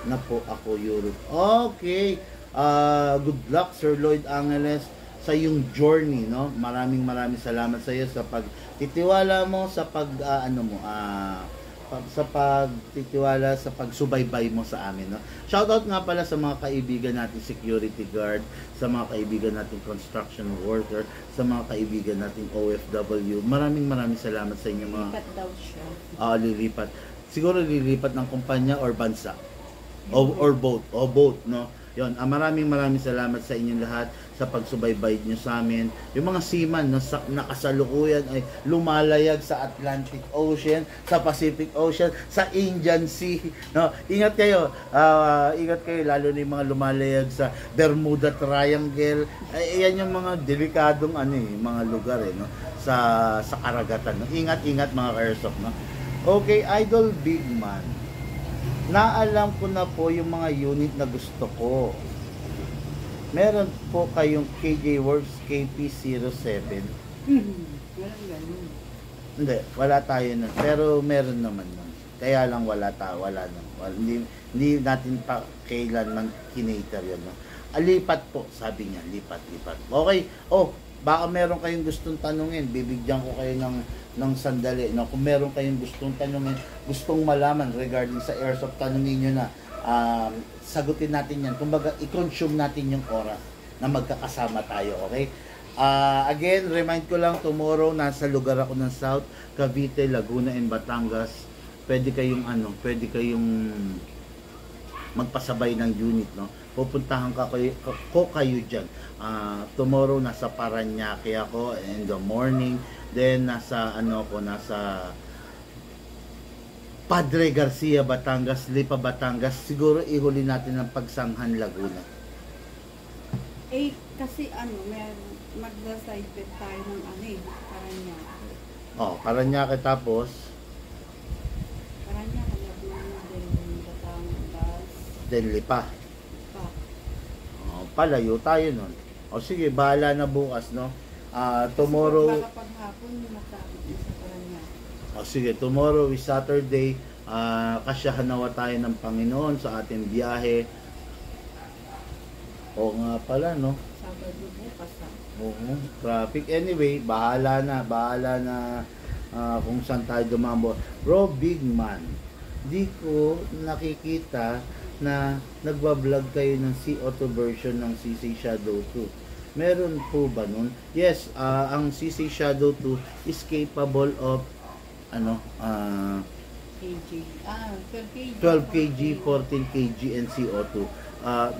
na po ako Europe. Okay. Good luck, Sir Lloyd Angeles, sa iyong journey, no? Maraming salamat sa iyo sa pagtitiwala mo, sa sa pagtitiwala, sa pagsubaybay mo sa amin, no? Shoutout nga pala sa mga kaibigan natin security guard, sa mga kaibigan natin construction worker, sa mga kaibigan natin OFW. Maraming salamat sa inyo mga. Lipat daw siya. Lilipat. Siguro lilipat ng kumpanya or bansa. Or both. O both, no? Yon, maraming salamat sa inyong lahat sa pagsubaybay nyo sa amin. Yung mga seaman na kasalukuyan ay lumalayag sa Atlantic Ocean, sa Pacific Ocean, sa Indian Sea. No? Ingat kayo lalo na yung mga lumalayag sa Bermuda Triangle. Yan yung mga delikadong mga lugar no? sa karagatan. No? Ingat mga ka-airsoft. No? Okay, Idol Big Man. Naalam ko na po yung mga unit na gusto ko. Meron po kayong KJ Works KP07. Walang ganun. Hindi, wala tayo nun. Pero meron naman nun. Kaya lang wala nun. Hindi natin pa kailanman kinater yun. No? Lipat po, sabi niya. Lipat. Okay. Baka meron kayong gustong tanungin. Bibigyan ko kayo ng sandali. No? Kung meron kayong gustong tanungin, gustong malaman regarding sa airsoft, tanungin nyo na. Sagutin natin yan. Kumbaga, i-consume natin yung oras na magkakasama tayo. Okay? Again, remind ko lang, tomorrow, nasa lugar ako ng South, Cavite, Laguna, and Batangas. Pwede kayong magpasabay ng unit, no? Pupuntahan ko kayo dyan. Tomorrow, nasa Paranaque ako in the morning. Then, nasa Padre Garcia, Batangas, Lipa, Batangas. Siguro ihuli natin ang Pagsanghan, Laguna. Kasi magda-side bet tayo ng Paranaque. Paranaque tapos Paranaque, Laguna, Batangas. then Lipa. Palayo tayo nun. Sige, bahala na bukas, no? Tomorrow. Baka paghapon, matapos sa Paranaque. Sige, tomorrow is Saturday. Kasyahan nawa tayo ng Panginoon sa ating biyahe. Nga pala, no? Sabado bukas. Traffic. Anyway, bahala na kung saan tayo dumambo. Bro, Big Man, di ko nakikita na nagbablog kayo ng CO2 version ng CC Shadow 2. Meron po ba nun? Yes, ang CC Shadow 2 is capable of 12 kg, 14 kg and CO2.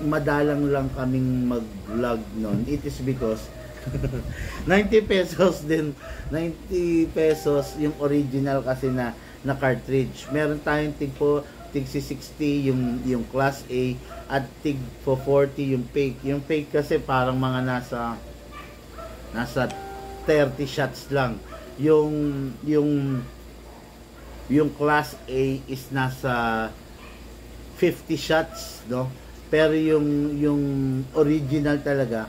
Madalang lang kaming mag-vlog nun. It is because 90 pesos din. 90 pesos yung original kasi na cartridge. Meron tayong tig 60 yung class A at tig 40 yung fake. Yung fake kasi parang mga nasa 30 shots lang. Yung class A is nasa 50 shots, no? Pero yung original talaga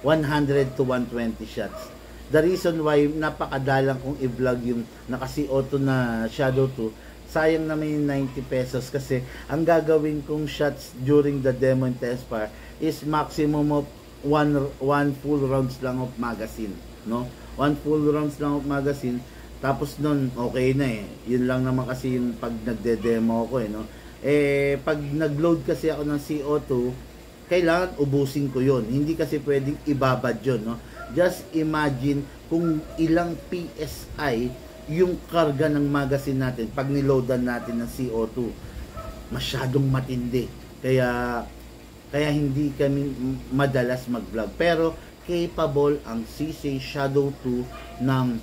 100 to 120 shots. The reason why napakadalang kong i-vlog yung naka-CO2 na Shadow 2, sayang naman yung 90 pesos kasi ang gagawin kong shots during the demo and test fire is maximum of one full rounds lang of magazine, no? One full rounds lang of magazine. Tapos nun, okay na eh. Yun lang naman kasi yung pag nagde-demo ko no? Pag nag-load kasi ako ng CO2, kailangan ubusin ko yun. Hindi kasi pwedeng ibabad yun, no? Just imagine kung ilang PSI yung karga ng magazine natin pag niloadan natin ng CO2. Masyadong matindi. Kaya hindi kami madalas mag-vlog. Pero capable ang CC Shadow 2 ng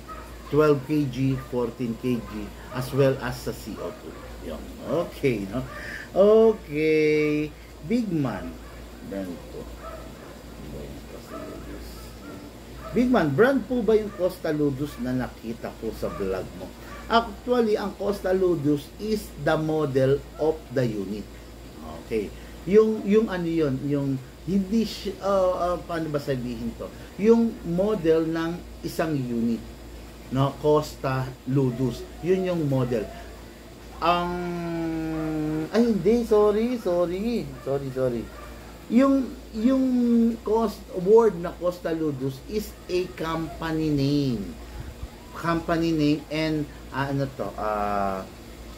12 kg, 14 kg, as well as sa CO2. Yun. Okay, no? Okay. Big Man. Ganito. Big Man, brand po ba yung Costa Ludus na nakita ko sa vlog mo? Actually, ang Costa Ludus is the model of the unit. Okay. Yung ano yun, yung hindi paano ba sabihin to? Yung model ng isang unit, no? Costa Ludus. Yun yung model. Ay hindi, sorry. Yung word na Costa Ludus is a company name. Company name and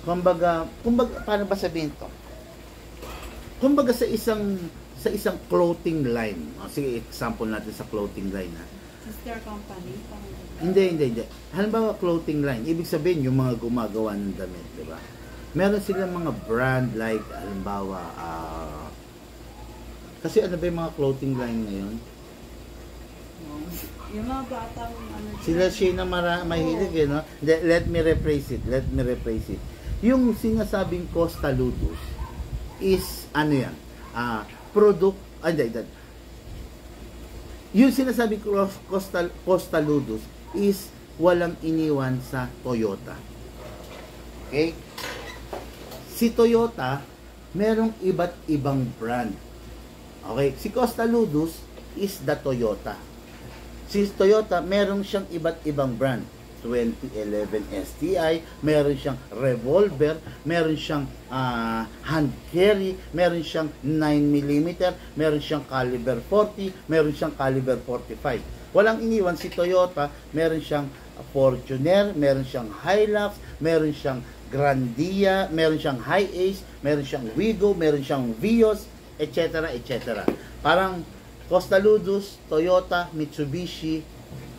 kumbaga paano ba sabihin to? Kumbaga sa isang clothing line. Sige, example natin sa clothing line ha. Sister company? Hindi. Halimbawa, clothing line. Ibig sabihin, yung mga gumagawa ng damit, di ba? Meron silang mga brand like, halimbawa, kasi ano ba yung mga clothing line ngayon? Yung mga batang Sila siya na mahilig eh, no? Let me rephrase it. Yung sinasabing Costa Ludus is, ano yan? Product, yung sinasabing Costa Ludus is walang iniwan sa Toyota. Okay? Si Toyota, merong iba't ibang brand. Okay? Si Costa Ludus is the Toyota. Si Toyota, meron siyang iba't ibang brand. 2011 STI, meron siyang revolver, meron siyang hand carry, meron siyang 9mm, meron siyang caliber 40, meron siyang caliber 45. Walang iniwan si Toyota, meron siyang Fortuner, meron siyang Hilux, meron siyang Grandia, meron siyang Hi-Ace, meron siyang Wigo, meron siyang Vios, etc. Parang Costa Ludus, Toyota, Mitsubishi.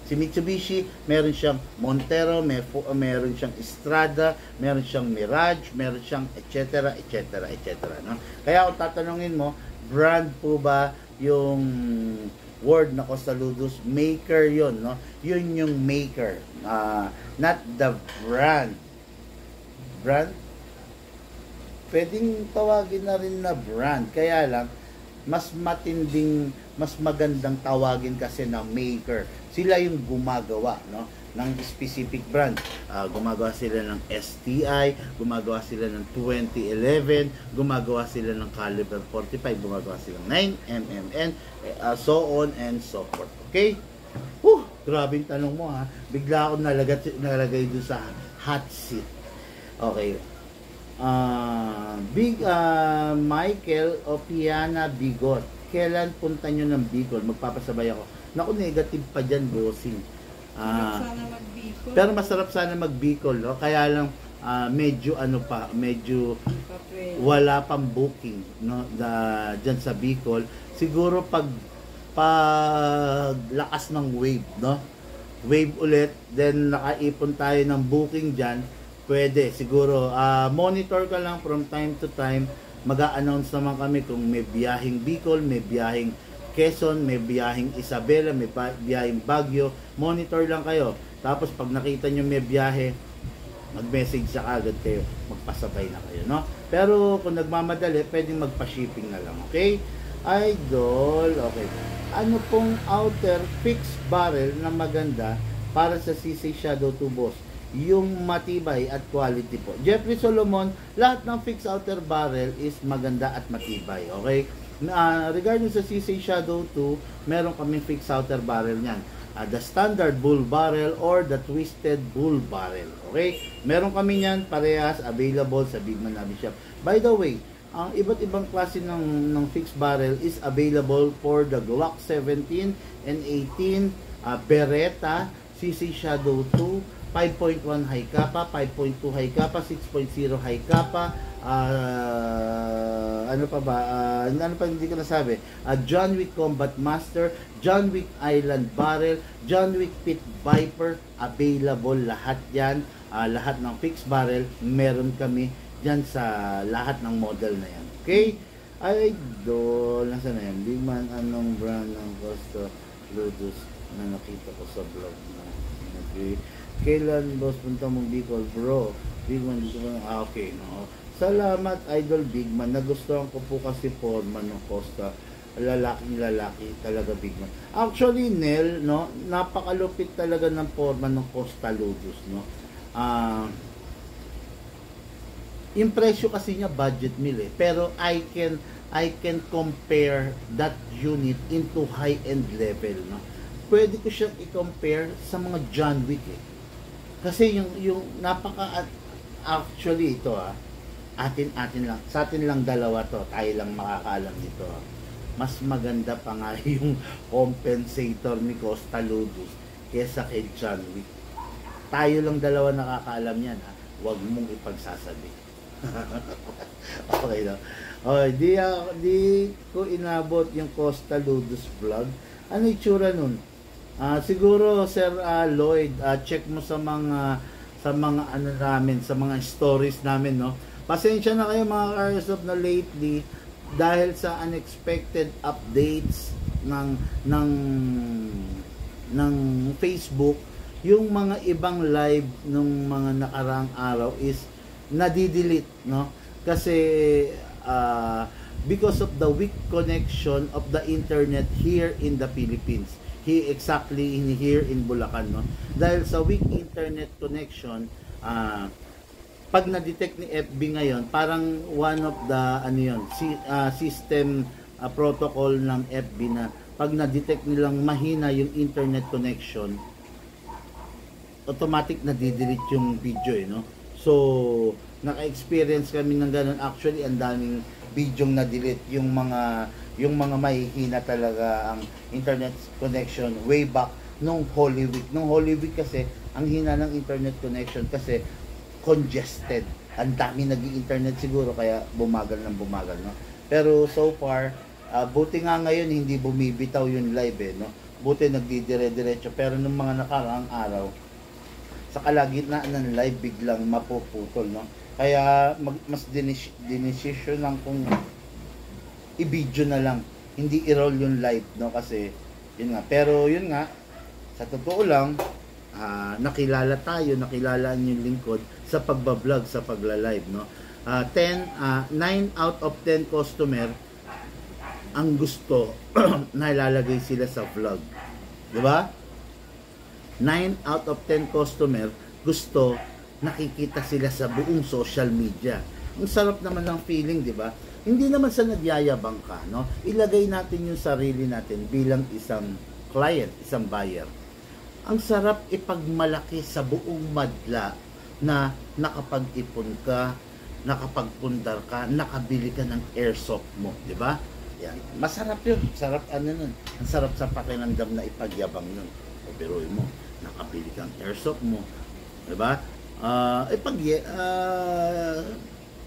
Si Mitsubishi, meron siyang Montero, meron siyang Estrada, meron siyang Mirage, meron siyang etc. No? Kaya kung tatanungin mo, brand po ba yung word na Costa Ludus? Maker yon, no? Yun yung maker, not the brand. Brand? Pwedeng tawagin na rin na brand. Kaya lang, mas magandang tawagin kasi na maker. Sila yung gumagawa, no, ng specific brand. Gumagawa sila ng STI, gumagawa sila ng 2011, gumagawa sila ng caliber 45, gumagawa sila ng 9mm, so on and so forth. Okay? Grabing tanong mo ha. Bigla ako nalagay doon sa hot seat. Okay. Michael Opiana Bigot. Kailan punta nyo ng Bicol? Magpapasabay ako. Naku, negative pa dyan, bossing. sana mag-Bicol. Pero masarap sana mag-Bicol, no? Kaya lang, medyo wala pang booking, no? Dyan sa Bicol. Siguro pag lakas ng wave, no? Wave ulit, then nakaipon tayo ng booking dyan, pwede. Siguro, monitor ka lang from time to time. Mag-a-announce naman kami kung may biyaheng Bicol, may biyaheng Quezon, may biyaheng Isabela, may biyaheng Baguio. Monitor lang kayo. Tapos pag nakita nyo may biyahe, mag-message sa agad kayo. Magpasabay na kayo, no? Pero kung nagmamadali, pwedeng magpa-shipping na lang, okay? Idol, okay. Ano pong outer fixed barrel na maganda para sa CC Shadow 2 Boss? Yung matibay at quality po. Jeffrey Solomon, lahat ng fixed outer barrel is maganda at matibay, okay? Regarding sa CC Shadow 2, meron kaming fixed outer barrel niyan. The standard bull barrel or the twisted bull barrel, okay? Meron kami niyan, parehas, available sa Big Man Hobby Shop. By the way, ang iba't ibang klase ng fixed barrel is available for the Glock 17 and 18, Beretta, CC Shadow 2, 5.1 high kappa, 5.2 high kappa, 6.0 high kappa, ano pa ba? Ano pa hindi ko nasabi? John Wick Combat Master, John Wick Island Barrel, John Wick Pit Viper, available lahat yan. Lahat ng fixed barrel, meron kami dyan sa lahat ng model na yan. Okay? Idol, nasa na yan? Big Man, anong brand ng Costa Ludus na nakita ko sa vlog na? Okay. Kailan boss punta mong Bicol, bro? Big Man, okay, no. Salamat, Idol Big Man. Nagustuhan ko po kasi forma ng Costa lalaking-lalaki talaga big man. Actually, Nel, no, napakalupit talaga ng forma ng Costaludus, no. Yung presyo kasi niya budget meal eh. Pero I can compare that unit into high-end level, no. Pwede ko siyang i-compare sa mga John Wick eh. Kasi yung actually ito atin lang, sa atin lang dalawa to, tayo lang makakaalam nito. Mas maganda pa nga yung compensator ni Costaludus kesa kay John Wick. Tayo lang dalawa nakakaalam yan ha. Huwag mong ipagsasabi. Okay na. Di ko inabot yung Costaludus vlog. Ano itsura nun? Siguro Sir Lloyd, check mo sa mga ano namin, sa mga stories namin, no. Pasensya na kayo mga Careers na lately dahil sa unexpected updates ng Facebook, yung mga ibang live nung mga nakaraang araw is nadidelete, no? Kasi because of the weak connection of the internet here in the Philippines. Exactly in here in Bulacan, no? Dahil sa weak internet connection, pag na-detect ni FB ngayon, parang one of the system protocol ng FB na pag na-detect nilang mahina yung internet connection, automatic na-delete yung video eh, no? So, naka-experience kami ng ganun. Actually, ang daming video na-delete yung mga mahihina talaga ang internet connection way back nung Holy Week. Nung Holy Week kasi, ang hina ng internet connection kasi congested. Ang dami nag-i-internet siguro kaya bumagal, no? Pero so far, buti nga ngayon hindi bumibitaw yung live eh, no? Buti nagdidire-diretso. Pero nung mga nakaraang araw, sa kalagitnaan ng live biglang mapuputol, no? Kaya mas dinesisyon lang kung i-video na lang, hindi i-roll yung live, no? Kasi yun nga, pero yun nga, sa totoo lang, nakilala yung lingkod sa pagbablog, sa pagla-live, no? 9 out of 10 customer ang gusto na ilalagay sila sa vlog, di ba? 9 out of 10 customer gusto nakikita sila sa buong social media. Ang sarap naman ng feeling, di ba? Hindi naman sa nagyayabang ka, no? Ilagay natin yung sarili natin bilang isang client, isang buyer. Ang sarap ipagmalaki sa buong madla na nakapag-ipon ka, nakapagpundar ka, nakabili ka ng airsoft mo, di ba? Yan. Masarap yun. Sarap nun. Ang sarap sa pakiramdam na ipagyabang nun. O biruin mo, nakabili kang airsoft mo, di ba?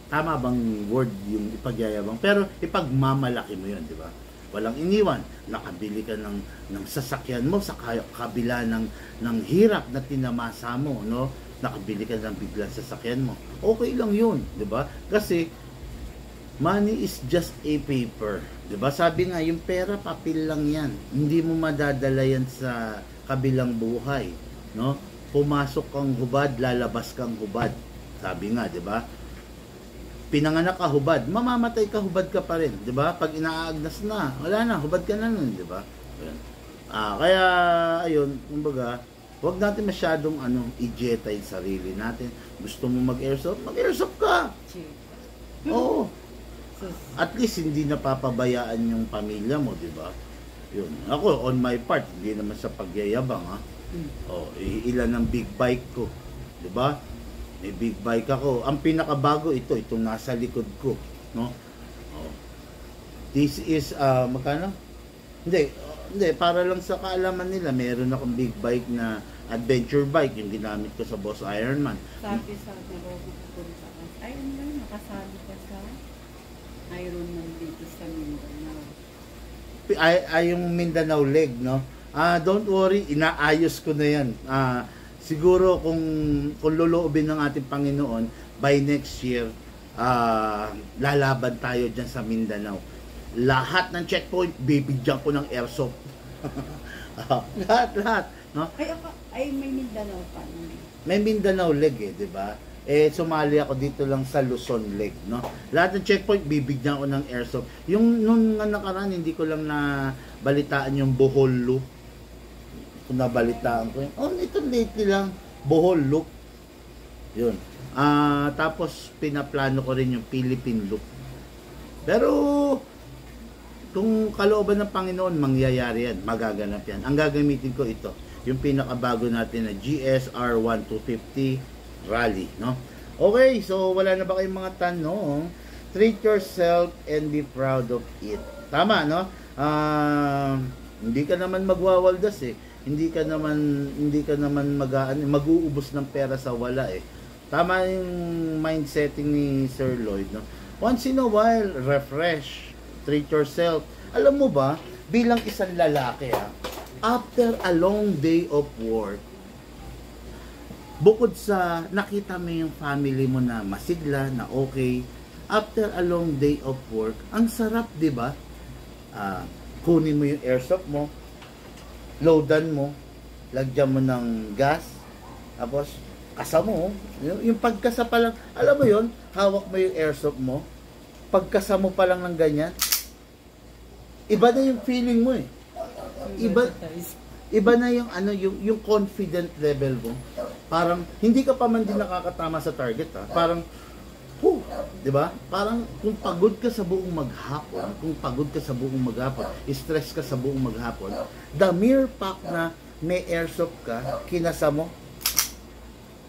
Tama bang word yung ipagyayabang? Pero ipagmamalaki mo yun, di ba? Walang iniwan. Nakabili ka ng sasakyan mo sa kabila ng hirap na tinamasa mo, no? Nakabili ka ng biglang sasakyan mo. Okay lang yun, di ba? Kasi money is just a paper, di ba? Sabi nga, yung pera, papel lang yan. Hindi mo madadala yan sa kabilang buhay, no? Pumasok kang hubad, lalabas kang hubad. Sabi nga, di ba? Pinanganak ka hubad, mamamatay ka hubad ka pa rin, 'di ba? Pag inaagnas na, wala na, hubad ka na nun, 'di ba? Kaya ayun, kumbaga, huwag natin masyadong i-jeta yung sarili natin. Gusto mo mag-airsoft? Mag-airsoft ka. Oo. At least hindi napapabayaan yung pamilya mo, 'di ba? Yun. Ako on my part, hindi naman sa pagyayabang, ha. Ilan ang big bike ko, 'di ba? May big bike ako. Ang pinakabago itong nasa likod ko, no? This is magkano? Hindi, para lang sa kaalaman nila, meron akong big bike na adventure bike, yung ginamit ko sa Boss Ironman. Sabi sa pupunta ka. Ay, nakasali ka sa Ironman dito sa Mindanao. Yung Mindanao leg, no? Don't worry, inaayos ko na yan. Siguro kung loloobin ng ating Panginoon, by next year, lalaban tayo dyan sa Mindanao. Lahat ng checkpoint, bibigyan ko ng airsoft. lahat, no? Ay, may Mindanao pa. May Mindanao leg di ba? eh sumali ako dito lang sa Luzon Lake, no? Lahat ng checkpoint bibigyan ko ng airsoft. Yung nung nakaraan hindi ko lang na balitaan yung Bohol Loop. Kung nabalitaan ko yun. Oh, ito lately lang, Bohol Loop. Yun. Tapos pinaplano ko rin yung Philippine Loop. Pero kung kalooban ng Panginoon, mangyayari yan, magaganap yan. Ang gagamitin ko ito, yung pinakabago natin na GSR 1250 Rally, no? Okay, so wala na ba kayong mga tanong? Treat yourself and be proud of it. Tama, no? Hindi ka naman magwawaldas eh. Hindi ka naman mag-uubos ng pera sa wala eh. Tama yung mindsetting ni Sir Lloyd, no? Once in a while, refresh. Treat yourself. Alam mo ba, bilang isang lalaki, after a long day of work, bukod sa nakita mo yung family mo na masigla, na okay, after a long day of work, ang sarap, di ba? Kunin mo yung airsoft mo, loadan mo, lagyan mo ng gas, tapos kasa mo, yung pagkasa pa lang, alam mo yon, hawak mo yung airsoft mo, pagkasa mo pa lang ng ganyan, iba na yung feeling mo eh. Iba na yung yung confident level mo. Parang hindi ka pa man din nakakatama sa target, Parang 'di ba? Parang kung pagod ka sa buong maghapon, stress ka sa buong maghapon, the mere fact na may airsoft ka, kinasa mo,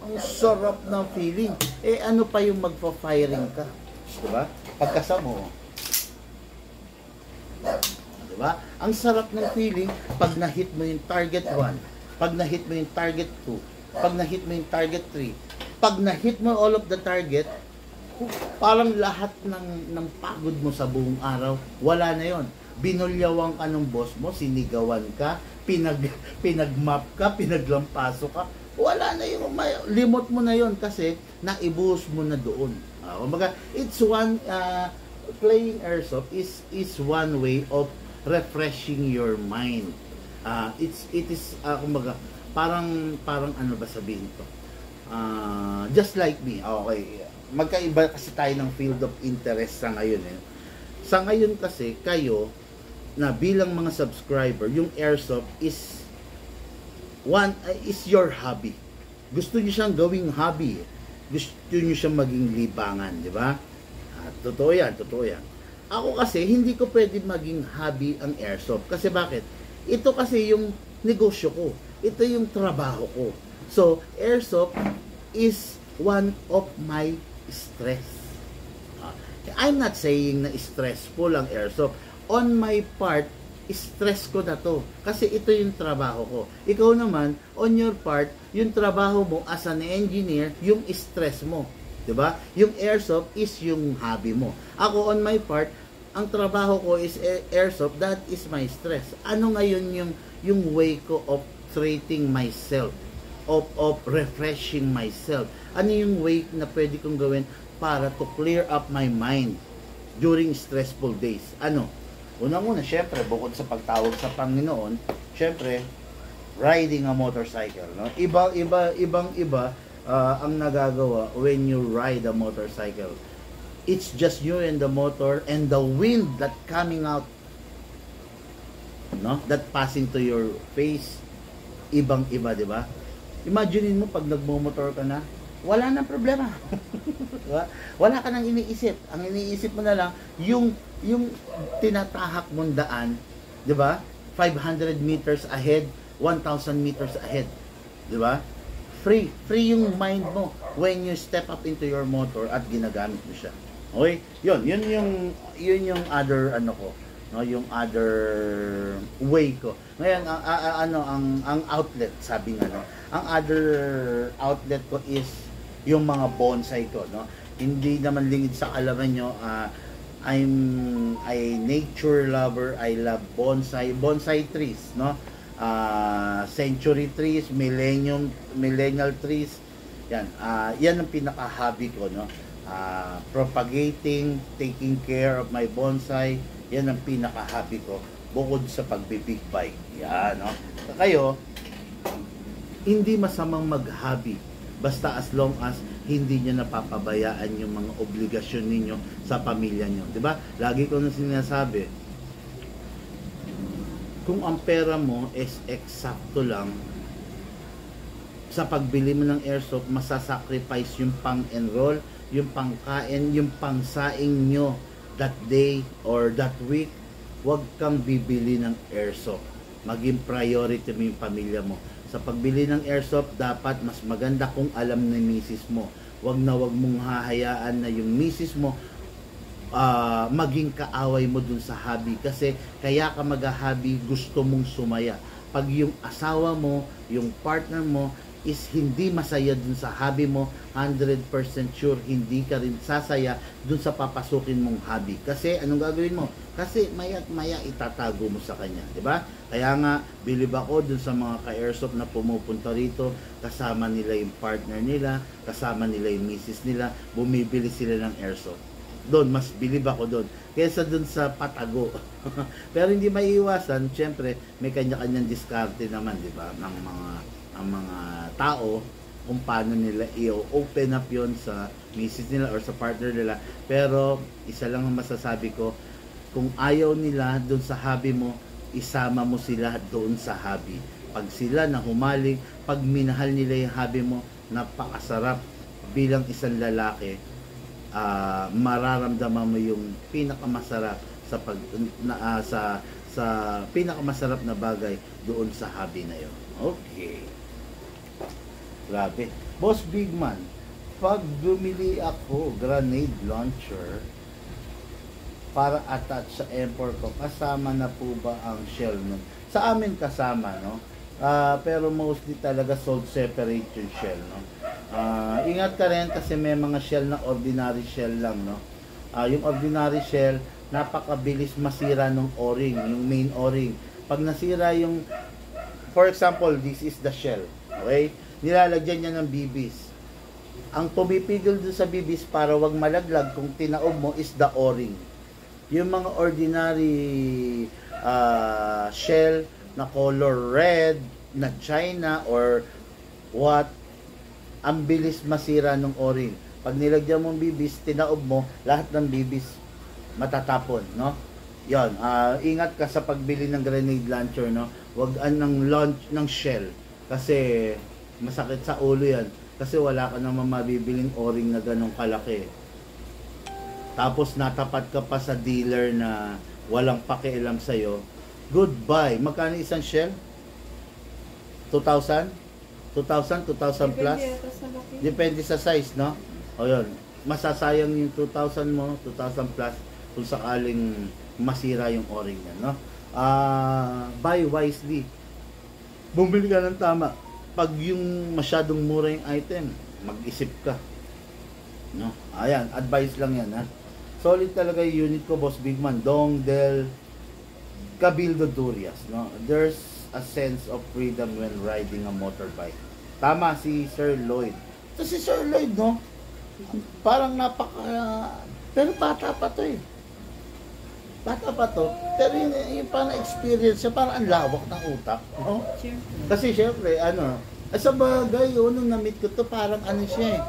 ang sarap ng feeling. Eh ano pa yung magpa-firing ka? 'Di ba? Pagkasa mo, diba? Ang sarap ng feeling pag na-hit mo yung target 1, pag na-hit mo yung target 2, pag na-hit mo yung target 3, pag na-hit mo all of the target, parang lahat ng pagod mo sa buong araw, wala na yon. Binulyawan ka ng boss mo, sinigawan ka, pinag-map ka, pinaglampaso ka, wala na yung limot mo na yon kasi naibuhos mo na doon. It's one playing airsoft is one way of refreshing your mind. It is kumbaga parang ano ba sabihin to? Just like me. Okay. Magkaiba kasi tayo ng field of interest sa ngayon eh. Sa ngayon kasi kayo na bilang mga subscriber, yung airsoft is your hobby. Gusto niyo siyang gawing hobby. Gusto niyo siyang maging libangan, di ba? Totoo yan. Ako kasi, hindi ko pwede maging hobby ang airsoft. Kasi bakit? Ito kasi yung negosyo ko. Ito yung trabaho ko. So, airsoft is one of my stress. I'm not saying na stressful ang airsoft. On my part, stress ko na to. Kasi ito yung trabaho ko. Ikaw naman, on your part, yung trabaho mo as an engineer, yung stress mo. Diba? Yung airsoft is yung hobby mo. Ako on my part, ang trabaho ko is airsoft, that is my stress. Ano ngayon yung way ko of treating myself, of refreshing myself? Ano yung way na pwede kong gawin para to clear up my mind during stressful days? Ano? Unang-una, syempre, bukod sa pagtawag sa Panginoon, syempre, riding a motorcycle. No? Ibang-iba ang nagagawa when you ride a motorcycle. It's just you and the motor and the wind that coming out, no? That passing to your face. Ibang-iba, di ba? Imaginein mo pag nagmo-motor ka na, wala nang problema. Diba? Wala ka nang iniisip. Ang iniisip mo na lang, yung tinatahak mong daan, di ba? 500 meters ahead, 1,000 meters ahead. Di ba? Free yung mind mo when you step up into your motor at ginagamit mo siya. Okay? Yun yung other ko, no, yung other way ko. Ngayon ang outlet, sabi nga, no, ang other outlet ko is yung mga bonsai ko, no. Hindi naman lingid sa alaman nyo, I'm a nature lover. I love bonsai trees, no. Century trees, millennial trees. Yan, yan ang pinaka-hobby ko, no. Propagating, taking care of my bonsai, yan ang pinaka-hobby ko bukod sa pagbi-big bike. Yan, no. Kayo, hindi masamang mag-hobby basta as long as hindi nyo napapabayaan yung mga obligasyon ninyo sa pamilya nyo. Di ba? Lagi ko na sinasabi, kung ang pera mo is eksakto lang, sa pagbili mo ng airsoft, masasacrifice yung pang-enroll, yung pangkain, yung pangsaing nyo that day or that week, huwag kang bibili ng airsoft. Maging priority mo yung pamilya mo. Sa pagbili ng airsoft, dapat mas maganda kung alam ni misis mo. Huwag mong hahayaan na yung misis mo maging kaaway mo dun sa hobby. Kasi kaya ka mag-hobby, gusto mong sumaya. Pag yung asawa mo, yung partner mo, is hindi masaya dun sa hobby mo, 100% sure hindi ka rin sasaya dun sa papasukin mong hobby. Kasi anong gagawin mo? Kasi maya't maya itatago mo sa kanya, di ba? Kaya nga, bilib ako dun sa mga ka-airsoft na pumupunta rito, kasama nila yung partner nila, kasama nila yung misis nila, bumibili sila ng airsoft. Doon, mas bilib ako doon kaysa doon sa patago. Pero hindi maiiwasan, syempre, may kanya-kanyang diskarte naman, di ba? Ang mga tao kung paano nila i-open up yon sa misis nila or sa partner nila. Pero isa lang ang masasabi ko, kung ayaw nila doon sa hobby mo, isama mo sila doon sa hobby. Pag sila na humaling, pag minahal nila yung hobby mo, napakasarap bilang isang lalaki. Mararamdaman mo yung pinakamasarap sa pinakamasarap na bagay doon sa hobby na yon. Okay. Grabe. Boss Bigman, pag bumili ako grenade launcher para attach sa M4 ko, kasama na po ba ang shell nun? Sa amin kasama, no? Pero mostly talaga sold separate yung shell, no? Ingat ka rin kasi may mga shell na ordinary shell lang, no? Yung ordinary shell, napakabilis masira ng o-ring, yung main o-ring. Pag nasira yung, for example, this is the shell, okay? Nilalagyan niya ng bibis. Ang pumipigil dun sa bibis para wag malaglag kung tinaob mo is the o-ring. Yung mga ordinary shell na color red, na China or what, ang bilis masira ng o-ring. Pag nilagyan mo ng bibis, tinaob mo, lahat ng bibis matatapon, no? Yon, ingat ka sa pagbili ng grenade launcher, no? Wag ng launch ng shell kasi masakit sa ulo yan. Kasi wala ka naman mabibiling o-ring na ganong kalaki. Tapos natapat ka pa sa dealer na walang pakialam sa'yo. Goodbye. Magkano isang shell? 2,000? 2,000? 2,000 plus? Depende sa size, no? O yun. Masasayang yung 2,000 mo, 2,000 plus, kung sakaling masira yung o-ring yan, no? Buy wisely. Bumili ka ng tama. Pag yung masyadong mura yung item, mag-isip ka. No? Ayan, advice lang yan, ha? Solid talaga yung unit ko, Boss Bigman. Dong Del Cabildo Durias, no? There's a sense of freedom when riding a motorbike. Tama si Sir Lloyd. So si Sir Lloyd, no? Parang pero bata pa to eh. Bata pa to. Pero yung parang experience siya, parang ang lawak ng utak. No? Kasi syempre, sa bagay, nung na-meet ko to, parang siya eh.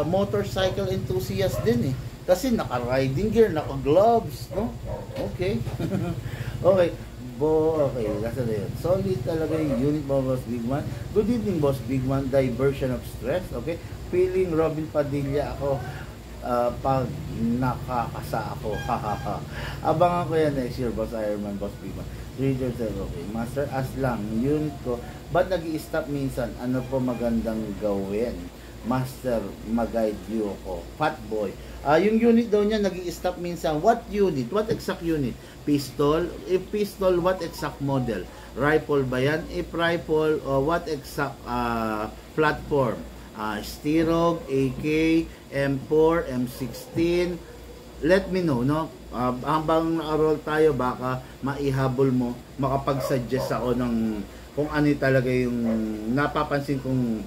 Motorcycle enthusiast din eh. Kasi naka-riding gear, naka-gloves, no? Okay. Okay. Okay, that's it. Solid talaga yung unit mo, Boss Bigman. Good evening, Boss Bigman. Diversion of stress, okay? Feeling Robin Padilla ako pag nakakasa ako. Abangan ko yan next year, Boss Ironman, Boss Bigman. Reader said, okay. Master, as lang, unit ko, ba't nag-i-stop minsan? Ano po magandang gawin? Master, mag-guide you ako. Fat boy. Yung unit daw niya nag-i-stop minsan. What unit? What exact unit? Pistol? If pistol, what exact model? Rifle ba yan? If rifle, what exact platform? Stirog, AK, M4, M16. Let me know, no? Habang na-roll tayo, baka maihabol mo, makapag-suggest ako ng kung ano talaga yung napapansin kong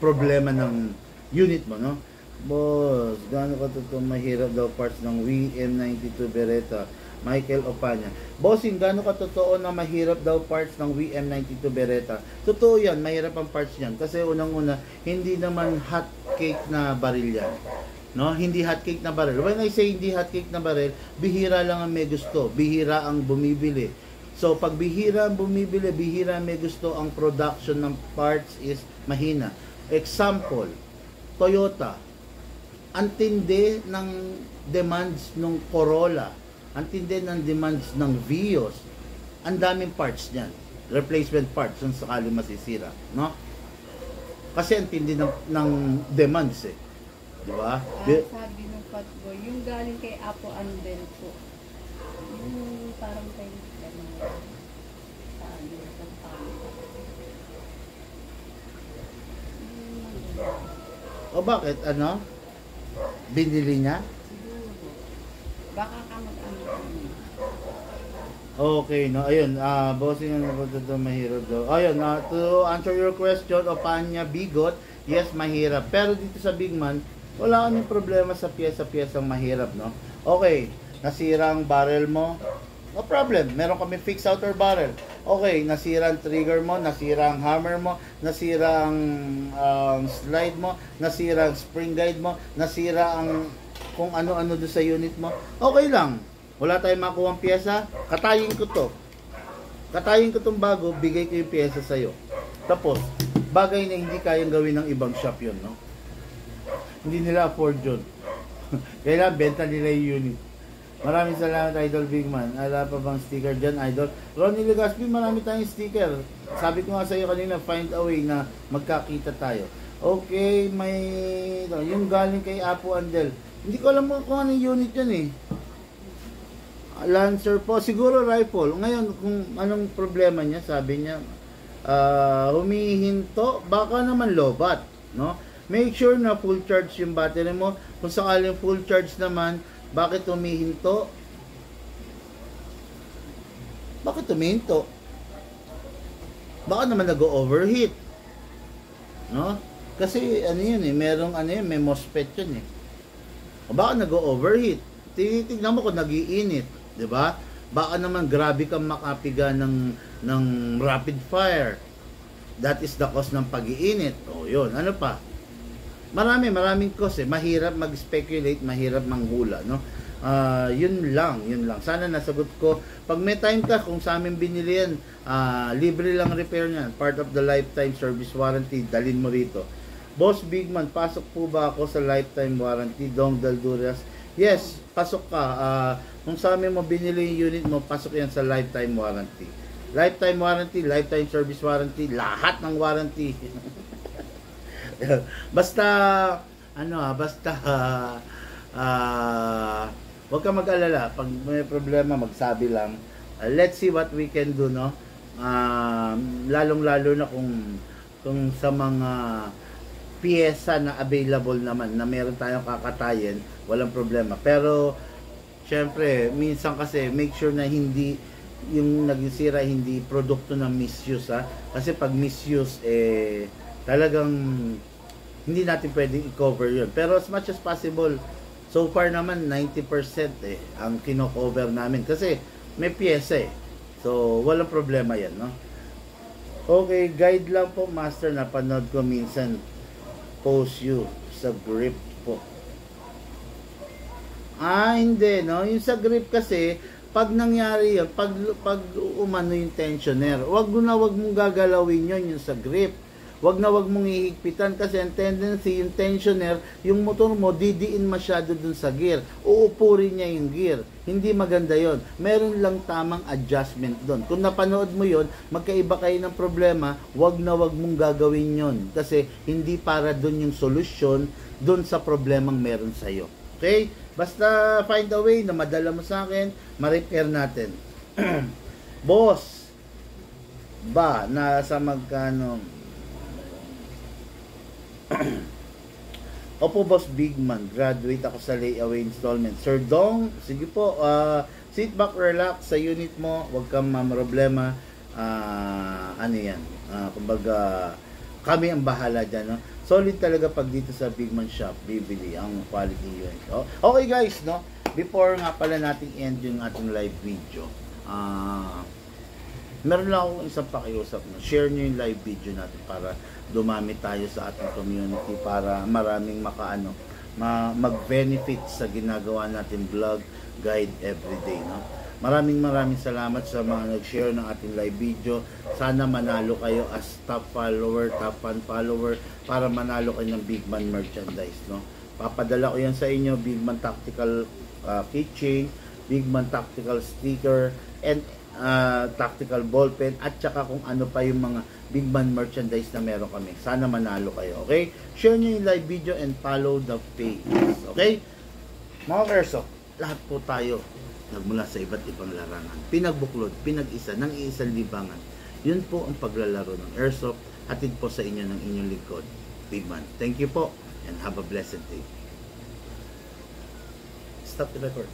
problema ng unit mo, no? Boss, gaano ka totoo mahirap daw parts ng WM92 Beretta? Michael Opanya. Bossing, gaano katotoo na mahirap daw parts ng WM92 Beretta? Totoo yan, mahirap ang parts niyan. Kasi unang-una, hindi naman hot cake na baril yan. No? Hindi hot cake na baril. When I say hindi hot cake na baril, bihira lang ang may gusto. Bihira ang bumibili. So, pag bihira ang bumibili, bihira ang may gusto, ang production ng parts is mahina. Example, Toyota. Ang tindi ng demands ng Corolla, ang tindi ng demands ng Vios, ang daming parts niyan, replacement parts kung sakali masisira, no? Kasi ang tindi ng demands eh, di ba? Sabi ng Fatboy, yung galing kay Apo Andel po, yung parang kay o bakit, ano? Binili niya? siguro. Baka ka mag-ano. Okay, no, ayun, bossing ano ba ito mahirap daw. Ayun, to answer your question, Opanya Bigot, yes, mahirap. Pero dito sa Big Man, wala kaming problema sa piyesa-piyesang mahirap, no? Okay, nasira ang barrel mo, no problem, meron kami fix outer barrel. Okay, nasira ang trigger mo, nasira ang hammer mo, nasira ang slide mo, nasira ang spring guide mo, nasira ang kung ano-ano doon sa unit mo. Okay lang. Wala tayong makuha ang pyesa, katayin ko to. Katayin ko tong bago, bigay ko yung pyesa sa'yo. Tapos, bagay na hindi kayang gawin ng ibang shop yun, no? Hindi nila afford yun. Kailangan benta nila yung unit. Maraming salamat, Idol Big Man. Ala pa bang sticker dyan, Idol? Ronnie Legaspi, marami tayong sticker. Sabi ko nga sa iyo kanina, find a way na magkakita tayo. Okay, may... yung galing kay Apo Andel. Hindi ko alam kung anong unit yun eh. Lancer po. Siguro rifle. Ngayon, kung anong problema niya, sabi niya, humihinto, baka naman lobat, no? Make sure na full charge yung battery mo. Kung sakaling full charge naman, bakit humihinto? Bakit humihinto? Baka naman nag-overheat, no? Kasi ano yun eh, merong ano yun, may MOSFET yun eh. O baka nag-overheat. Tinitignan mo kung nag-iinit, di ba? Baka naman grabe kang makapiga ng rapid fire. That is the cause ng pag-iinit. O yun, ano pa? Maraming cause eh. Mahirap mag-speculate, mahirap manghula, no? Yun lang. Sana nasagot ko. Pag may time ka, kung sa amin binili yan, libre lang repair niyan. Part of the lifetime service warranty. Dalin mo rito. Boss Big Man, pasok po ba ako sa lifetime warranty? Dong Dalduras. Yes, pasok ka. Kung sa amin mo binili yung unit mo, pasok yan sa lifetime warranty. Lifetime warranty, lifetime service warranty, lahat ng warranty. Basta wag ka mag-alala pag may problema, magsabi lang. Let's see what we can do, no? Lalong-lalo na kung sa mga piyesa na available naman na meron tayong kakatayin, walang problema. Pero syempre, minsan kasi make sure na hindi yung naging sira hindi produkto ng misuse, ha? Kasi pag misuse talagang hindi natin pwedeng i-cover yun. Pero as much as possible, so far naman 90% ang kino-cover namin kasi may pyesa eh. So walang problema yan, no? Okay, guide lang po, master, napanood ko minsan post you sa grip po. Hindi, no? Yung sa grip kasi pag nangyari yun, pag umano yung tensioner, wag mong gagalawin yun yung sa grip. Wag mong ihigpitan kasi ang tendency, yung tensioner, yung motor mo, didiin masyado dun sa gear. Uupurin niya yung gear. Hindi maganda yon. Meron lang tamang adjustment dun. Kung napanood mo yon, magkaiba kayo ng problema, wag mong gagawin yon. Kasi hindi para dun yung solusyon dun sa problemang meron sa'yo. Okay? Basta find a way na madala mo sa akin, ma-repair natin. Boss, ba, nasa magkano? Opo, Boss Big Man, graduate ako sa layaway installment. Sir Dong, sige po, sit back, relax sa unit mo, huwag kang problema. Ano yan, kumbaga, kami ang bahala dyan, no? solid talaga pag dito sa Big Man Shop bibili ang quality yun. Okay guys, no, before nga pala nating end yung ating live video, meron lang akong isang pakiusap, no? Share nyo yung live video natin para dumami tayo sa ating community, para maraming mag-benefit sa ginagawa natin vlog, guide everyday, no? Maraming salamat sa mga nag-share ng ating live video. Sana manalo kayo as top follower, top fan follower, para manalo kayo ng Big Man merchandise, no? Papadala ko yan sa inyo, Big Man Tactical keychain, Big Man Tactical sticker, and tactical ballpen, at saka kung ano pa yung mga Big Man merchandise na meron kami. Sana manalo kayo, okay? Share nyo yung live video and follow the page, okay? Mga Airsoft, lahat po tayo nagmula sa iba't ibang larangan, pinagbuklod, pinag-isa ng iisang libangan. Yun po ang paglalaro ng Airsoft. Hatid po sa inyo ng inyong lingkod, Big Man. Thank you po and have a blessed day. Stop the record.